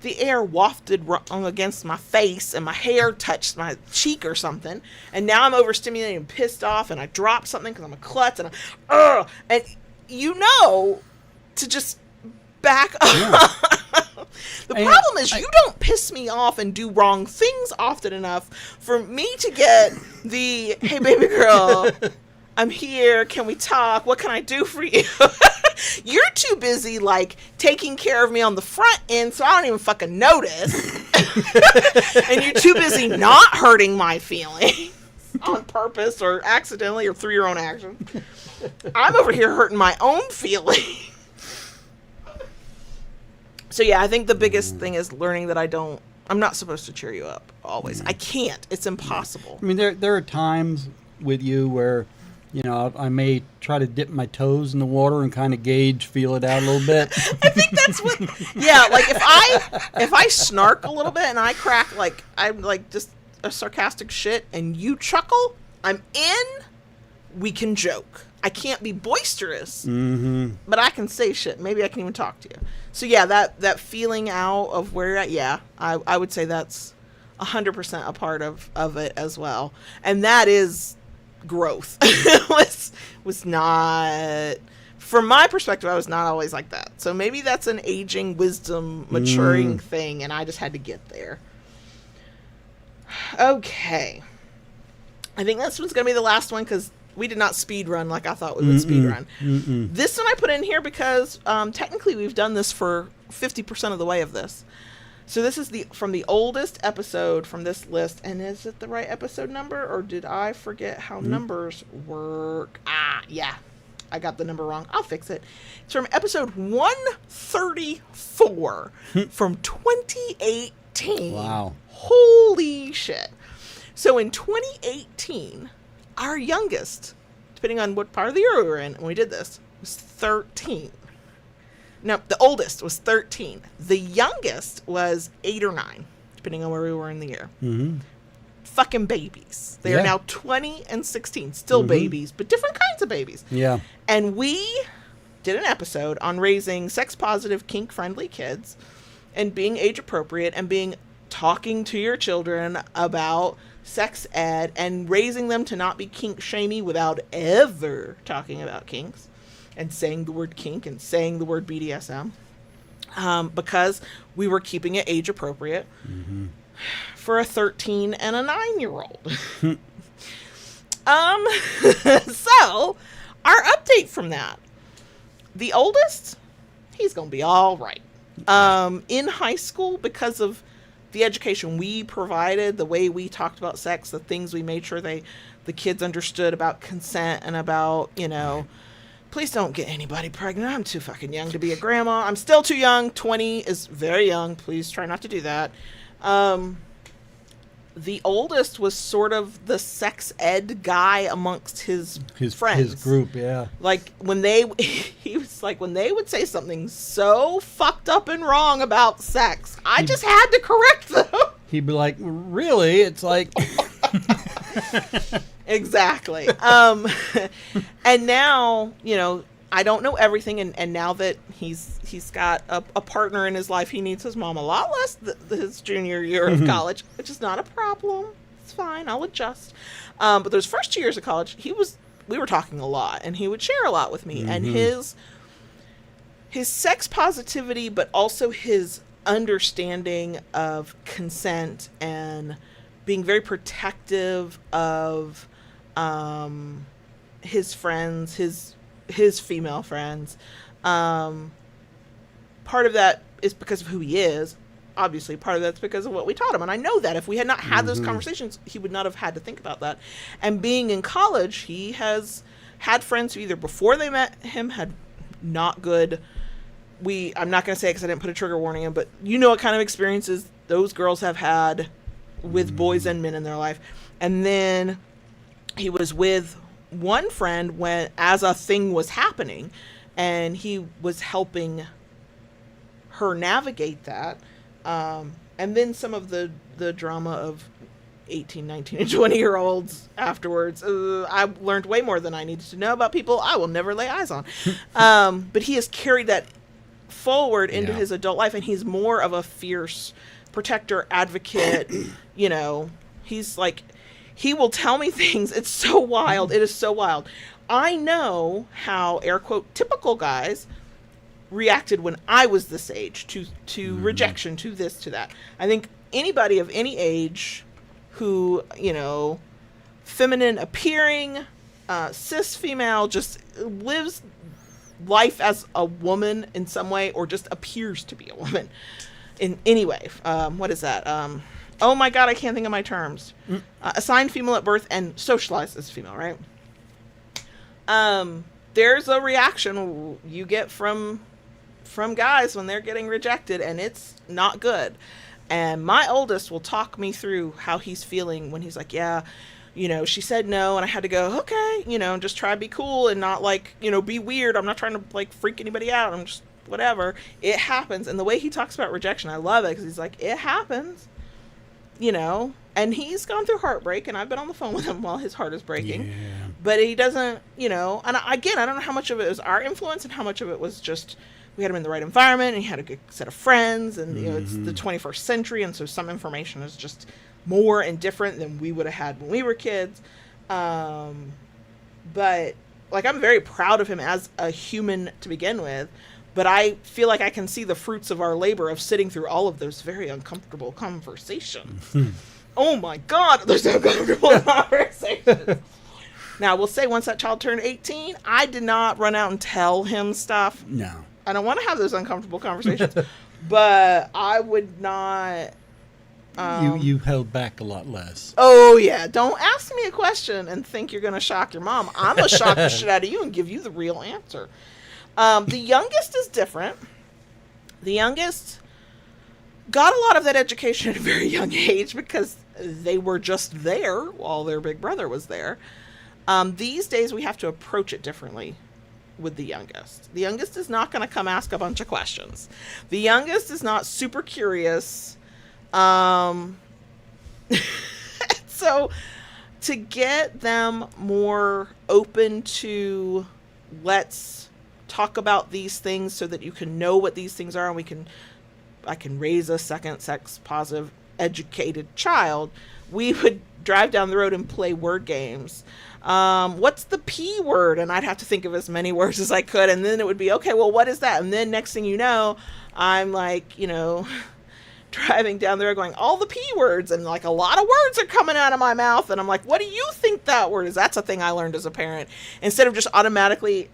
the air wafted against my face and my hair touched my cheek or something, and now I'm overstimulated and pissed off, and I drop something because I'm a klutz, and and you know to just back up. The problem is you don't piss me off and do wrong things often enough for me to get the, hey, baby girl, I'm here. Can we talk? What can I do for you? You're too busy, like, taking care of me on the front end, so I don't even fucking notice. And you're too busy not hurting my feelings on purpose or accidentally or through your own actions. I'm over here hurting my own feelings. So yeah, I think the biggest thing is learning that I'm not supposed to cheer you up always. I can't. It's impossible. I mean, there are times with you where, you know, I may try to dip my toes in the water and kind of feel it out a little bit. I think that's what, yeah, like if I snark a little bit and I crack, like, I'm like just a sarcastic shit and you chuckle, I'm in, we can joke. I can't be boisterous, but I can say shit. Maybe I can even talk to you. So yeah, that feeling out of where you're at, yeah, I would say that's 100% a part of it as well. And that is growth. It was not from my perspective, I was not always like that. So maybe that's an aging, wisdom, maturing thing, and I just had to get there. Okay. I think this one's going to be the last one because we did not speed run like I thought we would speed run. This one I put in here because technically we've done this for 50% of the way of this. So this is from the oldest episode from this list. And is it the right episode number, or did I forget how numbers work? Yeah. I got the number wrong. I'll fix it. It's from episode 134 from 2018. Wow. Holy shit. So in 2018, our youngest, depending on what part of the year we were in when we did this, was 13. No, the oldest was 13. The youngest was 8 or 9, depending on where we were in the year. Fucking babies. They are now 20 and 16. Still babies, but different kinds of babies. Yeah. And we did an episode on raising sex-positive, kink-friendly kids and being age-appropriate and talking to your children about sex ed and raising them to not be kink-shamey without ever talking about kinks and saying the word kink and saying the word BDSM, because we were keeping it age-appropriate for a 13 and a 9-year-old. So, our update from that. The oldest, he's going to be all right. In high school, because of the education we provided, the way we talked about sex, the things we made sure the kids understood about consent and about, please don't get anybody pregnant. I'm too fucking young to be a grandma. I'm still too young. 20 is very young. Please try not to do that. The oldest was sort of the sex ed guy amongst his friends. His group, yeah. Like he was like, when they would say something so fucked up and wrong about sex, I just had to correct them. He'd be like, really? It's like... Exactly. And now, I don't know everything, and now that he's got a partner in his life, he needs his mom a lot less his junior year of college, which is not a problem. It's fine. I'll adjust. But those first 2 years of college, we were talking a lot, and he would share a lot with me, and his sex positivity, but also his understanding of consent and being very protective of his friends, his female friends. Part of that is because of who he is. Obviously, part of that's because of what we taught him. And I know that if we had not had those conversations, he would not have had to think about that. And being in college, he has had friends who either before they met him had not good... I'm not going to say it because I didn't put a trigger warning in, but you know what kind of experiences those girls have had with boys and men in their life. And then he was with one friend as a thing was happening, and he was helping her navigate that. And then some of the drama of 18, 19, and 20-year-olds afterwards. I learned way more than I needed to know about people I will never lay eyes on. But he has carried that forward into his adult life, and he's more of a fierce protector, advocate. He's like, he will tell me things. It's so wild. It is so wild. I know how, air quote, typical guys reacted when I was this age to rejection, to this, to that. I think anybody of any age who, feminine appearing, cis female, just lives life as a woman in some way, or just appears to be a woman in any way. What is that? Oh my God, I can't think of my terms. Assigned female at birth and socialized as female, right? There's a reaction you get from guys when they're getting rejected, and it's not good. And my oldest will talk me through how he's feeling when he's like, yeah, she said no, and I had to go, okay, just try to be cool and not be weird. I'm not trying to freak anybody out. I'm just whatever. It happens. And the way he talks about rejection, I love it, because he's like, it happens, and he's gone through heartbreak, and I've been on the phone with him while his heart is breaking. Yeah. But he doesn't, and again, I don't know how much of it was our influence and how much of it was just we had him in the right environment, and he had a good set of friends, and it's the 21st century, and so some information is just more and different than we would have had when we were kids. But like, I'm very proud of him as a human to begin with, but I feel like I can see the fruits of our labor of sitting through all of those very uncomfortable conversations. Oh my God, those uncomfortable conversations. Now, I will say, once that child turned 18, I did not run out and tell him stuff. No. I don't want to have those uncomfortable conversations, but I would not. You held back a lot less. Oh, yeah. Don't ask me a question and think you're going to shock your mom. I'm going to shock the shit out of you and give you the real answer. The youngest is different. The youngest got a lot of that education at a very young age because they were just there while their big brother was there. These days, we have to approach it differently with the youngest. The youngest is not going to come ask a bunch of questions. The youngest is not super curious. So to get them more open to, let's talk about these things so that you can know what these things are, and I can raise a second sex positive educated child, we would drive down the road and play word games. What's the P word? And I'd have to think of as many words as I could. And then it would be, okay, well, what is that? And then next thing you know, I'm like, driving down the road going, all the P words. And like a lot of words are coming out of my mouth. And I'm like, what do you think that word is? That's a thing I learned as a parent. Instead of just automatically,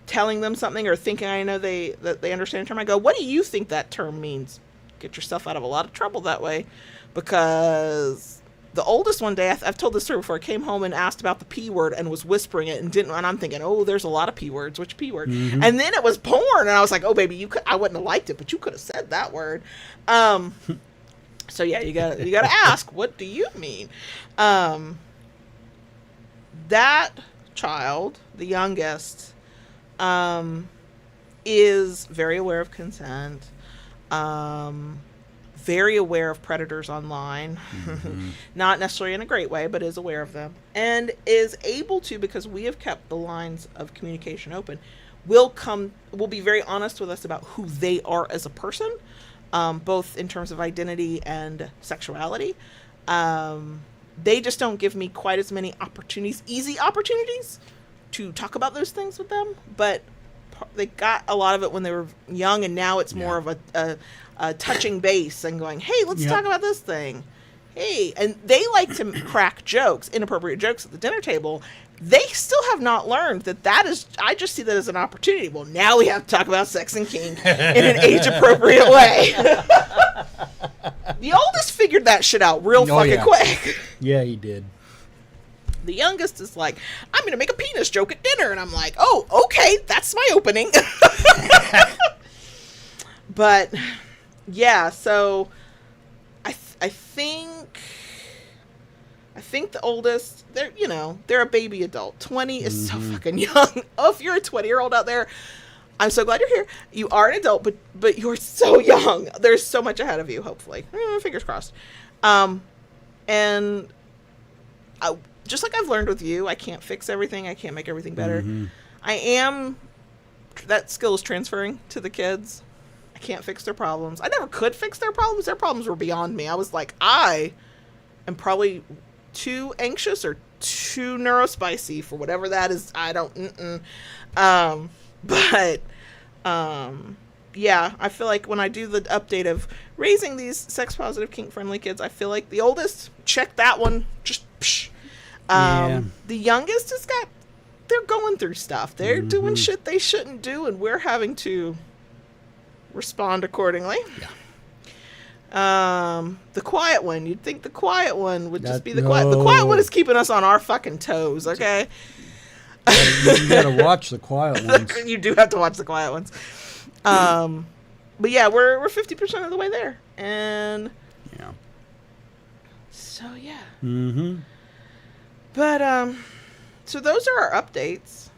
telling them something or thinking I know that they understand the term, I go, what do you think that term means? Get yourself out of a lot of trouble that way. Because the oldest one day, I've told this story before, came home and asked about the P word and was whispering it and I'm thinking, oh, there's a lot of P words. Which P word? Mm-hmm. And then it was porn. And I was like, oh, baby, I wouldn't have liked it, but you could have said that word. So yeah, you gotta ask, what do you mean? That child, the youngest, is very aware of consent, very aware of predators online, mm-hmm. Not necessarily in a great way, but is aware of them, and is able to, because we have kept the lines of communication open, will be very honest with us about who they are as a person, both in terms of identity and sexuality. They just don't give me quite as many easy opportunities to talk about those things with them, but they got a lot of it when they were young, and now it's more of a touching base and going, hey, let's talk about this thing. Hey, and they like to crack jokes, inappropriate jokes at the dinner table. They still have not learned that is, I just see that as an opportunity. Well, now we have to talk about sex and kink in an age-appropriate way. The oldest figured that shit out real quick. Yeah, he did. The youngest is like, I'm going to make a penis joke at dinner. And I'm like, oh, okay, that's my opening. But, yeah, so I think the oldest, they're a baby adult. 20 is so fucking young. Oh, if you're a 20-year-old out there, I'm so glad you're here. You are an adult, but you're so young. There's so much ahead of you, hopefully. Fingers crossed. And just like I've learned with you, I can't fix everything. I can't make everything better. Mm-hmm. That skill is transferring to the kids. I can't fix their problems. I never could fix their problems. Their problems were beyond me. I was like, I am probably too anxious or too neurospicy for whatever that is. I don't, yeah, I feel like when I do the update of raising these sex positive, kink friendly kids, I feel like the oldest, check that one, just psh. The youngest they're going through stuff. They're doing shit they shouldn't do, and we're having to respond accordingly. The quiet one, you'd think the quiet one would just be the quiet. The quiet one is keeping us on our fucking toes, okay? You gotta watch the quiet ones. You do have to watch the quiet ones. But yeah, we're 50% of the way there. And yeah. So yeah. Mm-hmm. But so those are our updates.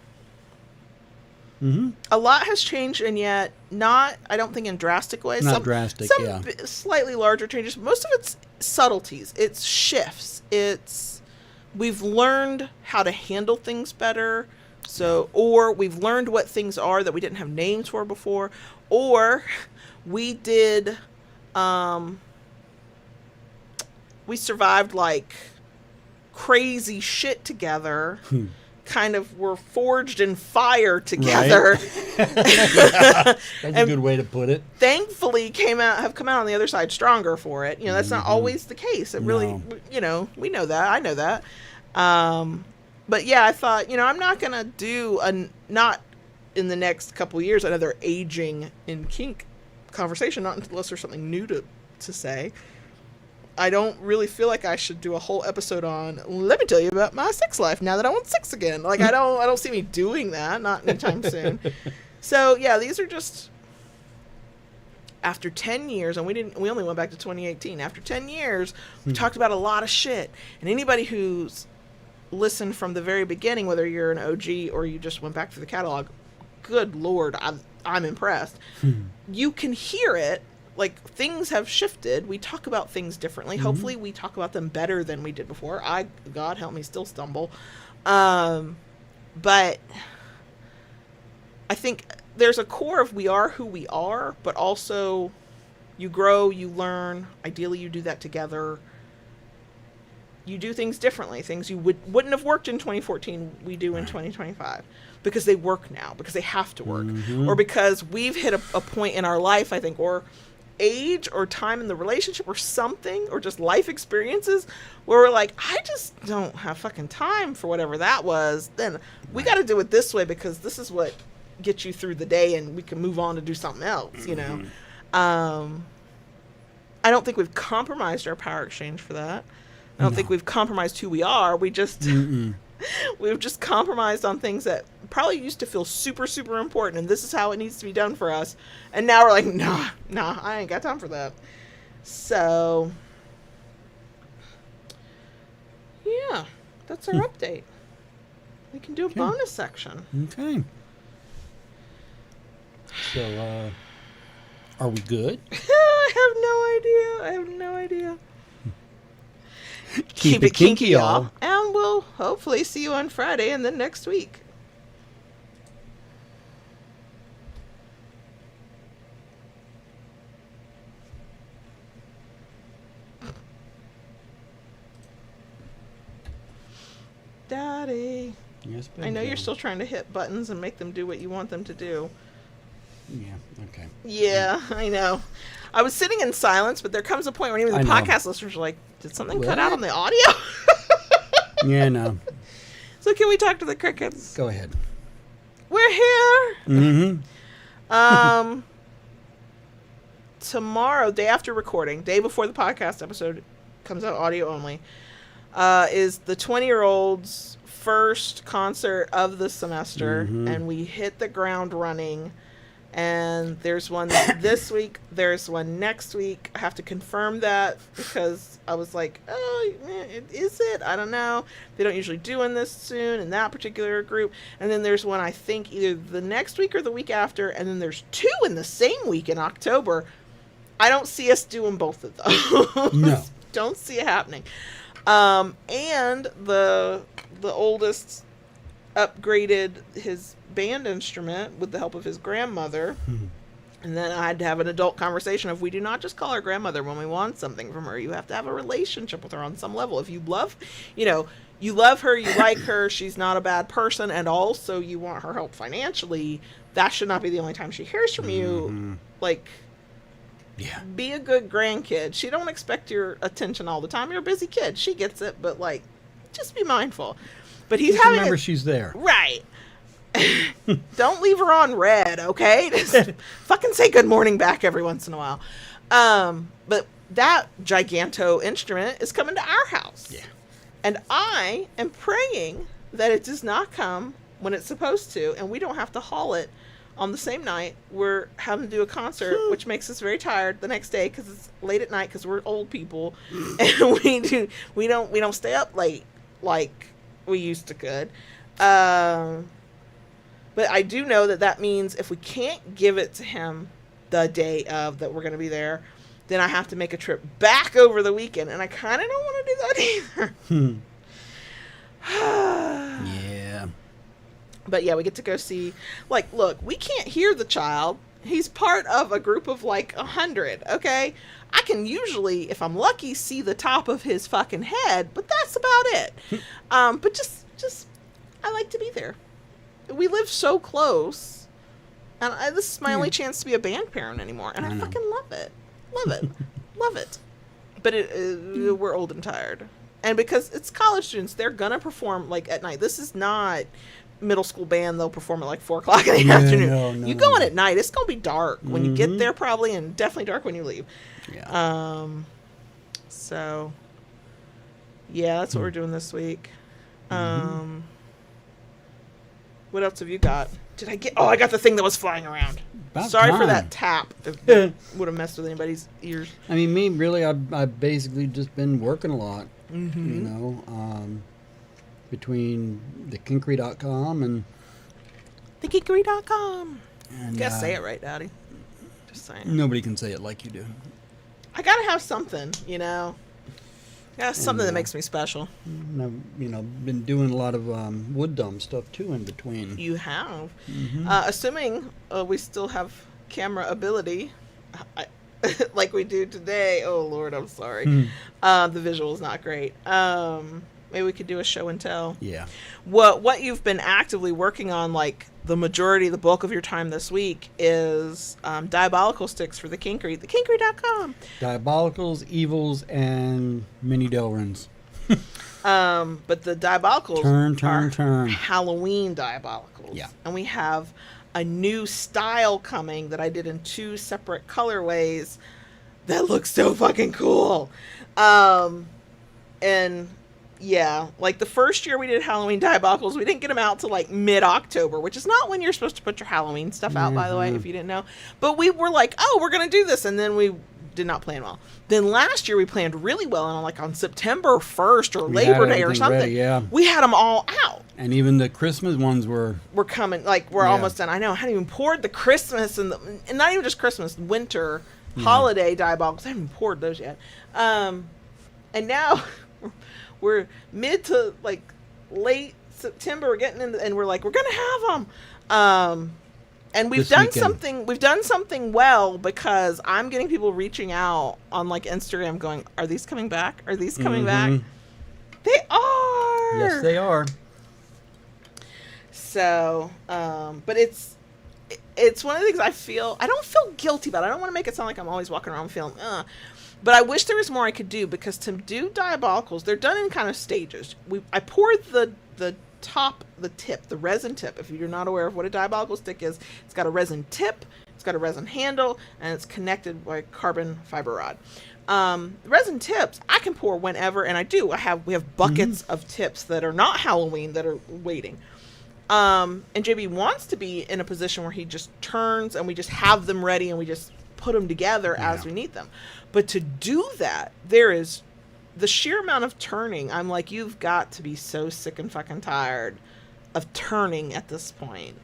Mm-hmm. A lot has changed, and yet not, I don't think, in drastic ways. Not drastic, some slightly larger changes. Most of it's subtleties. It's shifts. We've learned how to handle things better. So, or we've learned what things are that we didn't have names for before, or we did, we survived like crazy shit together. kind of were forged in fire together. That's a good way to put it. Thankfully have come out on the other side stronger for it. That's not always the case. It really, we know that. I know that. But yeah, I thought, I'm not going to do not in the next couple of years, another aging in kink conversation, not unless there's something new to say. I don't really feel like I should do a whole episode on, let me tell you about my sex life now that I want sex again. Like, I don't see me doing that, not anytime soon. So yeah, these are just after 10 years, and we only went back to 2018. After 10 years, we talked about a lot of shit. And anybody who's listened from the very beginning, whether you're an OG or you just went back through the catalog, good Lord, I'm impressed. You can hear it. Like, things have shifted. We talk about things differently. Hopefully we talk about them better than we did before. God help me, still stumble. But I think there's a core of we are who we are, but also you grow, you learn. Ideally, you do that together. You do things differently. Things you wouldn't have worked in 2014, we do in 2025. Because they work now. Because they have to work. Or because we've hit a point in our life, I think, or age or time in the relationship or something, or just life experiences where we're like, I just don't have fucking time for whatever that was. Then we got to do it this way because this is what gets you through the day and we can move on to do something else, I don't think we've compromised our power exchange for that. I don't think we've compromised who we are. We just we've just compromised on things that probably used to feel super, super important, and this is how it needs to be done for us. And now we're like, nah, I ain't got time for that. So, yeah, that's our update. We can do a bonus section. Okay. So, are we good? I have no idea. Keep it kinky, y'all. And we'll hopefully see you on Friday and then next week. Daddy. Yes, baby. I know you're still trying to hit buttons and make them do what you want them to do. Yeah, okay. Yeah, I know. I was sitting in silence, but there comes a point when even the podcast listeners are like, did something cut out on the audio? Yeah, no. So can we talk to the crickets? Go ahead. We're here. Tomorrow, day after recording, day before the podcast episode comes out audio only, is the 20-year-olds' first concert of the semester, and we hit the ground running. And there's one this week, there's one next week. I have to confirm that because I was like, oh, is it? I don't know. They don't usually do in this soon in that particular group. And then there's one, I think, either the next week or the week after. And then there's two in the same week in October. I don't see us doing both of those. No. Don't see it happening. And the oldest upgraded his band instrument with the help of his grandmother. And then I had to have an adult conversation of, we do not just call our grandmother when we want something from her. You have to have a relationship with her on some level. If you love, you love her, you like her, she's not a bad person, and also you want her help financially, that should not be the only time she hears from you. Like, be a good grandkid. She don't expect your attention all the time. You're a busy kid. She gets it, but like, just be mindful. But he's just having remember she's there. Right. Don't leave her on red, okay? Just fucking say good morning back every once in a while. But that giganto instrument is coming to our house. Yeah. And I am praying that it does not come when it's supposed to, and we don't have to haul it on the same night. We're having to do a concert, which makes us very tired the next day because it's late at night because we're old people, and we don't stay up late like we used to could. But I do know that means if we can't give it to him the day of that we're going to be there, then I have to make a trip back over the weekend. And I kind of don't want to do that either. Yeah. But yeah, we get to go see, like, look, we can't hear the child. He's part of a group of like 100, okay? I can usually, if I'm lucky, see the top of his fucking head, but that's about it. But just I like to be there. We live so close, and this is my only chance to be a band parent anymore, and I know. fucking love it. Love it. Love it. But we're old and tired. And because it's college students, they're going to perform, like, at night. This is not middle school band. They'll perform at, like, 4 o'clock in the afternoon. You go in at night. It's going to be dark when you get there, probably, and definitely dark when you leave. Yeah. So, yeah, that's what we're doing this week. What else have you got? Did I get... Oh, I got the thing that was flying around. About Sorry for time. that tap. It would have messed with anybody's ears. I mean, me, really, I've basically just been working a lot, you know, between thekinkery.com and... Thekinkery.com. and Gotta say it right, Daddy. Just saying. Nobody can say it like you do. I gotta have something, you know. Yeah, something that makes me special. And I've, you know, been doing a lot of wood dome stuff, too, in between. You have. Assuming we still have camera ability, like we do today. Oh, Lord, I'm sorry. The visual is not great. Maybe we could do a show and tell. Yeah. What you've been actively working on, like the bulk of your time this week, is diabolical sticks for the Kinkery. Thekinkery.com. Diabolicals, evils, and mini Delrins. But the diabolicals Turn. Halloween diabolicals. Yeah. And we have a new style coming that I did in 2 separate colorways that looks so fucking cool. And yeah, like the first year we did Halloween diabolicals, we didn't get them out to like mid-October, which is not when you're supposed to put your Halloween stuff out, by the way, if you didn't know. But we were like, oh, we're going to do this. And then we did not plan well. Then last year we planned really well. And like on September 1st or Labor Day or something, ready, we had them all out. And even the Christmas ones were coming, like we're almost done. I know, I hadn't even poured the Christmas and not even just Christmas, winter, holiday diabolicals. I haven't even poured those yet. And now... We're mid to like late September. We're getting in, and we're like, we're gonna have them. And we've done something. We've done something well because I'm getting people reaching out on like Instagram, going, "Are these coming back? Are these coming back?" They are. Yes, they are. So, but it's one of the things I don't feel guilty about. I don't want to make it sound like I'm always walking around feeling, But I wish there was more I could do, because to do diabolicals, they're done in kind of stages. I poured the tip, the resin tip. If you're not aware of what a diabolical stick is, it's got a resin tip, it's got a resin handle, and it's connected by carbon fiber rod. Resin tips, I can pour whenever, and I do. We have buckets of tips that are not Halloween that are waiting. And JB wants to be in a position where he just turns and we just have them ready and we just put them together as we need them. But to do that, there is the sheer amount of turning. I'm like, you've got to be so sick and fucking tired of turning at this point.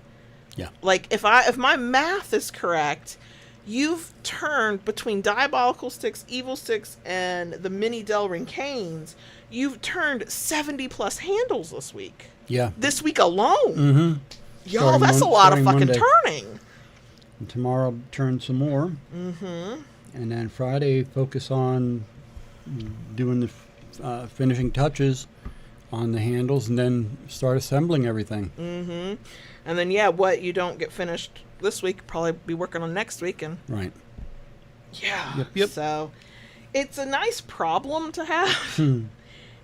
Yeah. Like if my math is correct, you've turned between diabolical sticks, evil sticks, and the mini Delrin canes, you've turned 70 plus handles this week. Yeah. This week alone. Mm-hmm. Y'all, that's a lot of fucking Monday. turning. And tomorrow I'll turn some more. Mm-hmm. And then Friday, focus on doing the finishing touches on the handles, and then start assembling everything. Mm-hmm. And then, what you don't get finished this week, probably be working on next week. And Right. Yeah. Yep. So it's a nice problem to have.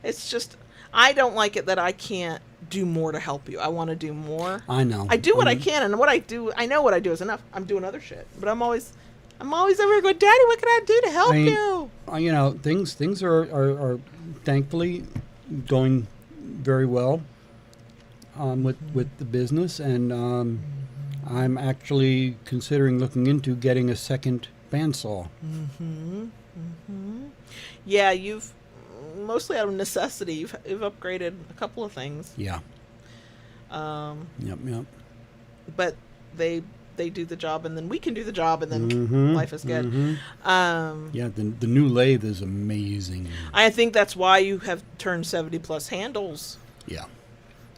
It's just, I don't like it that I can't do more to help you. I want to do more. I know. I do what I can, and what I do, I know what I do is enough. I'm doing other shit, but I'm always over here going, Daddy, what can I do to help you? You know, things are thankfully going very well with the business, and I'm actually considering looking into getting a second bandsaw. Yeah, you've mostly out of necessity. You've upgraded a couple of things. Yeah. Yep. But they do the job, and then we can do the job, and then life is good. Yeah, the new lathe is amazing. I think that's why you have turned 70 plus handles. Yeah.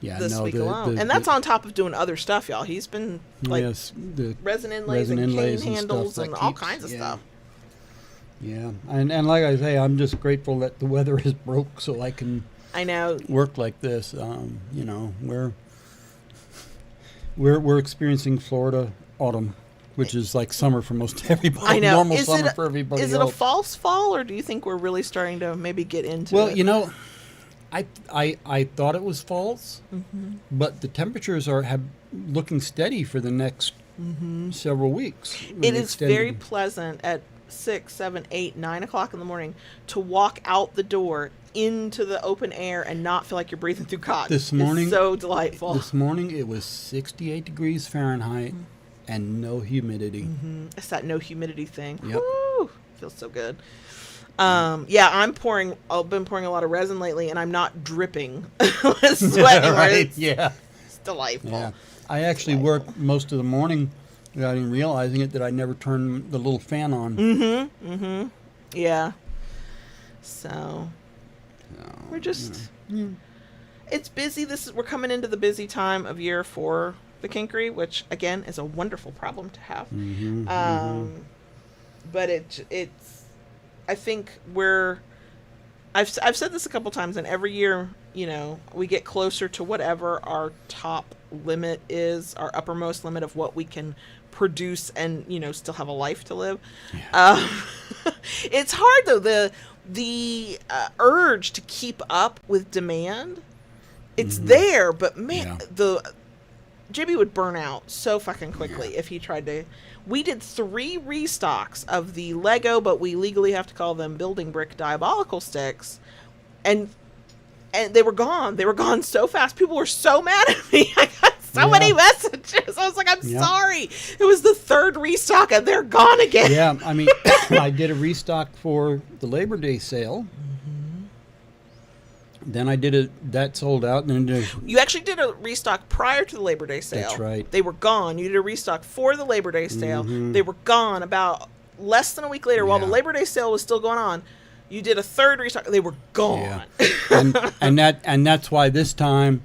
This week alone, and that's on top of doing other stuff, y'all. He's been like the resin inlays and cane handles and all kinds of stuff. Yeah, and like I say, I'm just grateful that the weather is broke so I can. I know. Work like this. You know, We're experiencing Florida autumn, which is like summer for most everybody. I know. Normal Is summer it, for everybody is it else. a false fall, or do you think we're really starting to maybe get into Well, it? you know, I thought it was false, but the temperatures have looking steady for the next several weeks. It is very pleasant at 6, 7, 8, 9 o'clock in the morning to walk out the door into the open air and not feel like you're breathing through cotton. This morning, it's so delightful. This morning it was 68 degrees Fahrenheit and no humidity. It's that no humidity thing. Yep. Woo! Feels so good. Yeah, I've been pouring a lot of resin lately, and I'm not dripping with sweat. Right? It's, Yeah. it's delightful. Yeah. I actually worked most of the morning without even realizing it that I never turned the little fan on. Yeah. So we're just it's busy. We're coming into the busy time of year for the kinkery, which again is a wonderful problem to have. But it's I think I've said this a couple times, and every year, you know, we get closer to whatever our top limit is, our uppermost limit of what we can produce and, you know, still have a life to live. Yeah. It's hard though, the urge to keep up with demand. It's there, but man, JB would burn out so fucking quickly if he tried to. We did 3 restocks of the Lego, but we legally have to call them building brick diabolical sticks, and they were gone. They were gone so fast. People were so mad at me. I got so many messages. I was like, I'm sorry. It was the 3rd restock, and they're gone again. Yeah, I mean, I did a restock for the Labor Day sale. Then I did that sold out. And then you actually did a restock prior to the Labor Day sale. That's right. They were gone. You did a restock for the Labor Day sale. They were gone about less than a week later. While the Labor Day sale was still going on, you did a 3rd restock. They were gone. Yeah. and that's why this time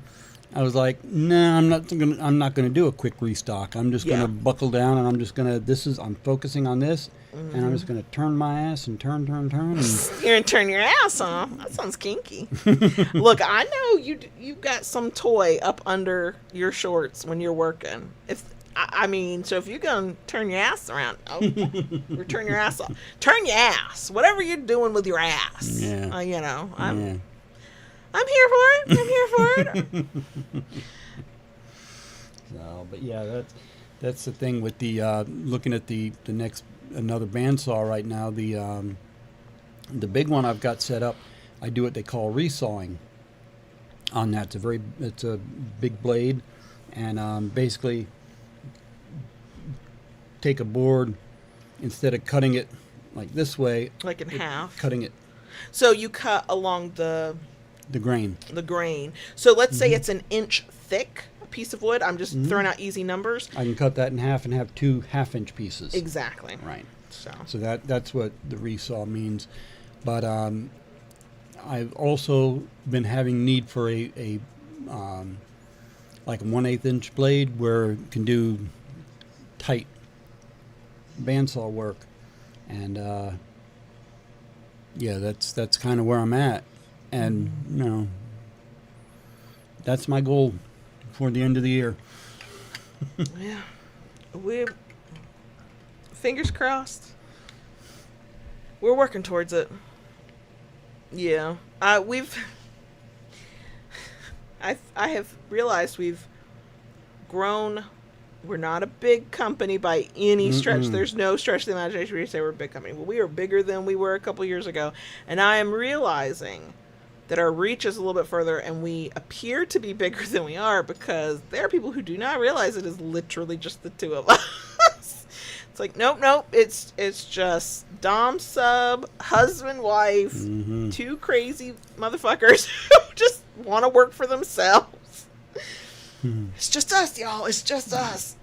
I was like, no, I'm not gonna do a quick restock. I'm just gonna buckle down, and I'm focusing on this. And I'm just going to turn my ass and turn. And You're going to turn your ass, huh? That sounds kinky. Look, I know you've got some toy up under your shorts when you're working. So if you're going to turn your ass around, or turn your ass off. Turn your ass. Whatever you're doing with your ass. Yeah. I'm here for it. I'm here for it. So, but yeah, that's the thing with the looking at the next another bandsaw right now. The big one I've got set up, I do what they call resawing on that. It's a big blade, and basically take a board, instead of cutting it like this way, like in half, cutting it. So you cut along the grain. The grain. So let's say it's an inch thick piece of wood. I'm just throwing out easy numbers. I can cut that in half and have 2 half-inch pieces. Exactly. Right. So that's what the resaw means. But I've also been having need for a like a 1/8 inch blade where it can do tight bandsaw work, and that's kind of where I'm at, and you know, that's my goal for the end of the year. Yeah, we're fingers crossed. We're working towards it. Yeah, I have realized we've grown. We're not a big company by any stretch. There's no stretch of the imagination where you say we're a big company. But we are bigger than we were a couple years ago. And I am realizing that our reach is a little bit further, and we appear to be bigger than we are because there are people who do not realize it is literally just the 2 of us. It's like, nope. It's just dom sub, husband, wife, 2 crazy motherfuckers who just want to work for themselves. It's just us, y'all. It's just us.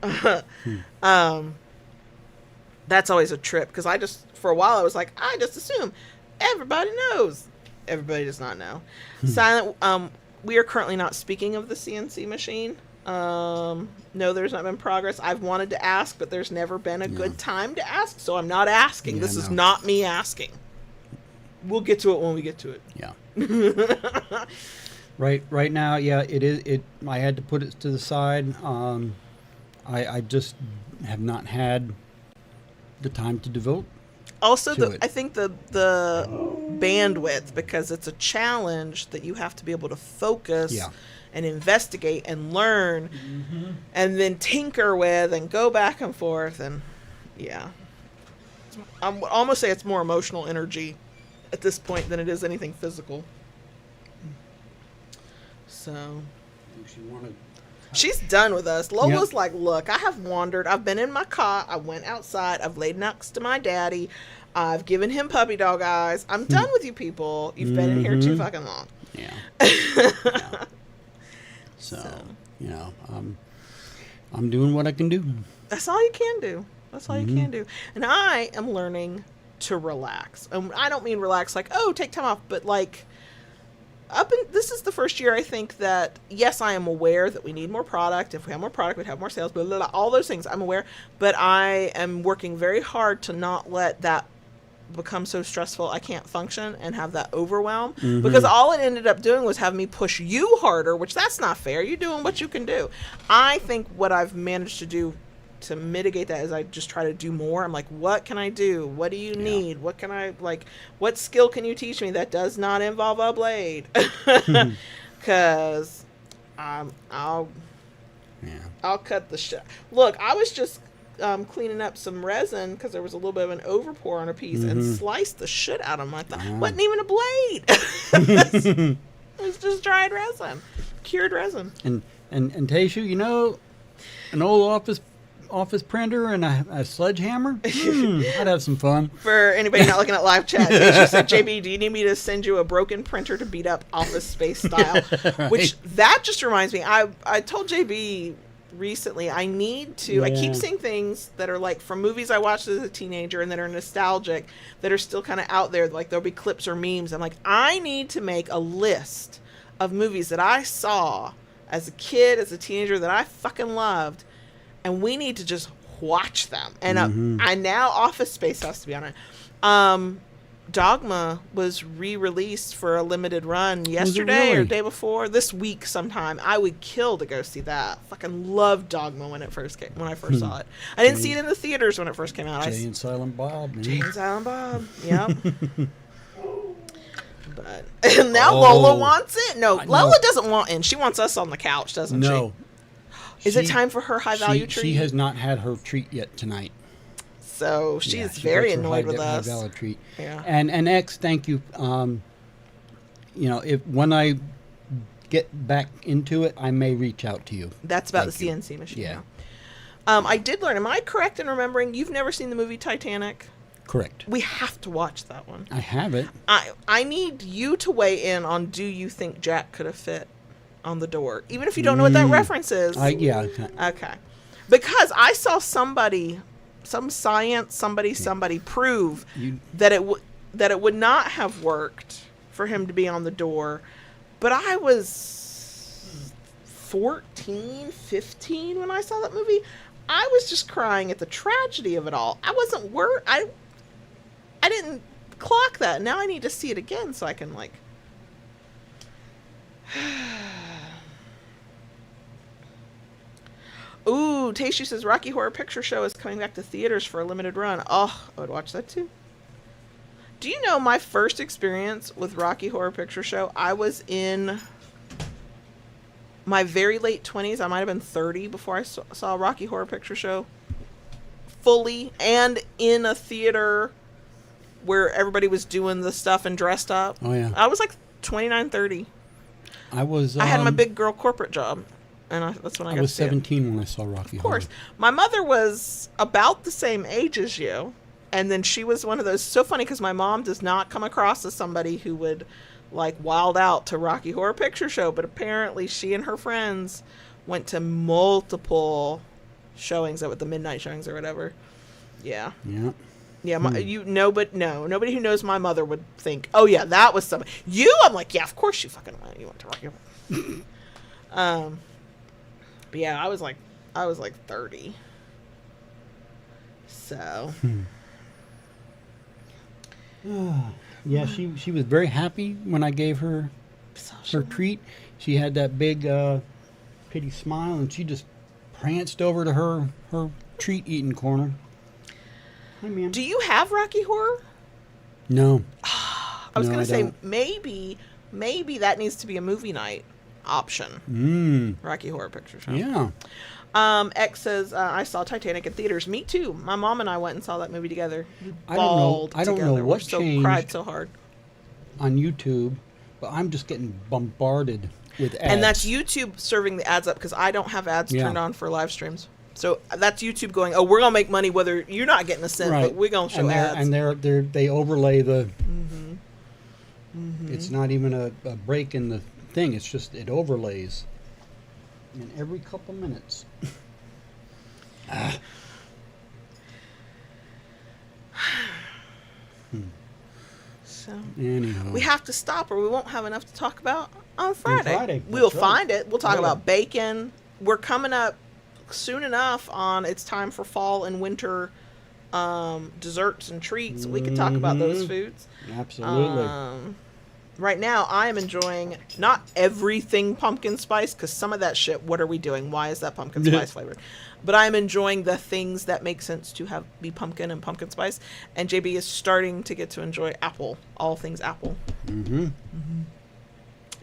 That's always a trip, because for a while I was like, I just assume everybody knows. Everybody does not know. Silent. We are currently not speaking of the CNC machine. No, there's not been progress. I've wanted to ask, but there's never been a good time to ask, so I'm not asking. This is not me asking. We'll get to it when we get to it. Yeah. Right now, yeah, it is. I had to put it to the side. I just have not had the time to devote Also, to it. I think the bandwidth, because it's a challenge that you have to be able to focus Yeah. and investigate and learn and then tinker with and go back and forth. And yeah, I'm almost say it's more emotional energy at this point than it is anything physical. So she's done with us. Lola's like, look, I have wandered. I've been in my car. I went outside. I've laid next to my daddy. I've given him puppy dog eyes. I'm done with you people. You've been in here too fucking long. Yeah. Yeah. So, I'm doing what I can do. That's all you can do. That's all you can do. And I am learning to relax. And I don't mean relax like, oh, take time off, but like, this is the first year I think that, yes, I am aware that we need more product. If we have more product, we'd have more sales, blah, blah, blah, all those things. I'm aware, but I am working very hard to not let that become so stressful I can't function and have that overwhelm, because all it ended up doing was have me push you harder, which that's not fair. You're doing what you can do. I think what I've managed to do to mitigate that is I just try to do more. I'm like, what can I do? What do you need? What can I, like, what skill can you teach me that does not involve a blade? Because I'll cut the shit. Look, I was just cleaning up some resin because there was a little bit of an overpour on a piece and sliced the shit out of my thumb. Wasn't even a blade. It was just dried resin, cured resin. And Taishu, an old office printer and a sledgehammer? I'd have some fun. For anybody not looking at live chat, she said, JB, do you need me to send you a broken printer to beat up Office Space style? Right. Which, that just reminds me, I told JB recently, I need to, I keep seeing things that are like from movies I watched as a teenager and that are nostalgic, that are still kind of out there, like there'll be clips or memes. I'm like, I need to make a list of movies that I saw as a kid, as a teenager, that I fucking loved, and we need to just watch them. And I now Office Space has to be on it. Dogma was re-released for a limited run yesterday or day before, this week sometime. I would kill to go see that. Fucking loved Dogma when I first saw it. I didn't see it in the theaters when it first came out. Jay and Silent Bob. Man. Jay and Silent Bob. Yep. But now Lola wants it. No, Lola doesn't want it. She wants us on the couch, doesn't she? No. Is it time for her high value treat? She has not had her treat yet tonight. So she's very annoyed with us. High value treat. Yeah. And X, thank you. If when I get back into it, I may reach out to you. That's about the CNC machine. Yeah. I did learn. Am I correct in remembering you've never seen the movie Titanic? Correct. We have to watch that one. I have it. I need you to weigh in on, do you think Jack could have fit on the door, even if you don't know what that reference is? Okay. Because I saw somebody prove that it would not have worked for him to be on the door. But I was 14, 15 when I saw that movie. I was just crying at the tragedy of it all. I wasn't worried. I didn't clock that. Now I need to see it again so I can like. Ooh, Tasty says Rocky Horror Picture Show is coming back to theaters for a limited run. Oh, I would watch that too. Do you know my first experience with Rocky Horror Picture Show? I was in my very late 20s. I might have been 30 before I saw Rocky Horror Picture Show fully and in a theater where everybody was doing the stuff and dressed up. Oh, yeah. I was like 29, 30. I had my big girl corporate job. And that's when I was 17 when I saw Rocky Horror. Of course. My mother was about the same age as you. And then she was one of those, so funny because my mom does not come across as somebody who would like wild out to Rocky Horror Picture Show. But apparently she and her friends went to multiple showings, the midnight showings or whatever. Yeah. Yeah. Yeah, nobody who knows my mother would think, oh yeah, that was somebody. I'm like, yeah, of course you fucking went. You went to Rocky Horror. But yeah, I was like 30. So. Yeah, she was very happy when I gave her her treat. She had that big pity smile, and she just pranced over to her treat eating corner. Hi, ma'am. Do you have Rocky Horror? No. I was going to say, maybe that needs to be a movie night option. Rocky Horror Picture Show. Yeah. X says, I saw Titanic in theaters. Me too. My mom and I went and saw that movie together. I don't know what changed cried so hard. On YouTube, but I'm just getting bombarded with ads. And that's YouTube serving the ads up because I don't have ads turned on for live streams. So that's YouTube going, oh, we're going to make money whether you're not getting a cent, but we're going to show ads. And they overlay the... It's not even a break in the thing. It's just it overlays. And every couple minutes. So anyhow, we have to stop or we won't have enough to talk about on Friday. On Friday. We'll That's find right. it. We'll talk about bacon. We're coming up soon enough on it's time for fall and winter desserts and treats. We can talk about those foods. Absolutely. Right now, I am enjoying not everything pumpkin spice, because some of that shit, what are we doing? Why is that pumpkin spice flavored? But I'm enjoying the things that make sense to be pumpkin and pumpkin spice. And JB is starting to get to enjoy apple, all things apple.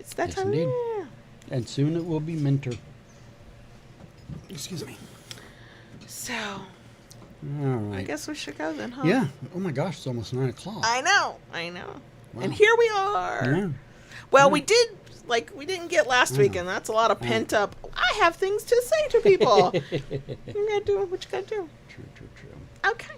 It's that time of year. And soon it will be minter. Excuse me. So, all right. I guess we should go then, huh? Yeah. Oh my gosh, it's almost 9 o'clock. I know. Wow. And here we are. Yeah. Well, we didn't get last week, and that's a lot of pent up. I have things to say to people. You gotta do what you gotta do. True. Okay.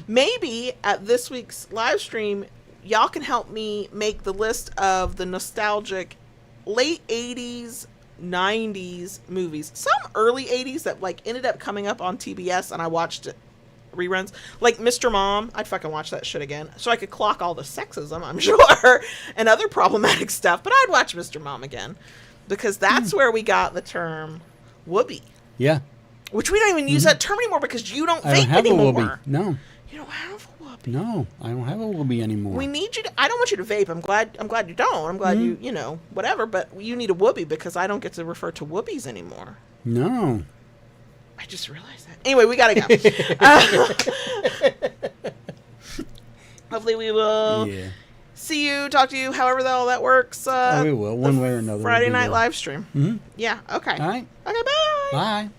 Maybe at this week's live stream, y'all can help me make the list of the nostalgic late 80s, 90s movies. Some early 80s that ended up coming up on TBS, and I watched it. Reruns like Mr. Mom. I'd fucking watch that shit again so I could clock all the sexism, I'm sure, and other problematic stuff, but I'd watch Mr. Mom again because that's where we got the term whoopee. Yeah. Which we don't even use that term anymore because you don't I don't vape have anymore. a whoopee. No. You don't have a whoopee. No, I don't have a whoopee anymore. We need you to. I don't want you to vape. I'm glad you don't. I'm glad you whatever, but you need a whoopee because I don't get to refer to whoopies anymore. No. I just realized that. Anyway, we gotta go. Hopefully we will see you, talk to you, however all that works. We will, one way or another. Friday night live stream. Mm-hmm. Yeah, okay. All right. Okay, bye. Bye.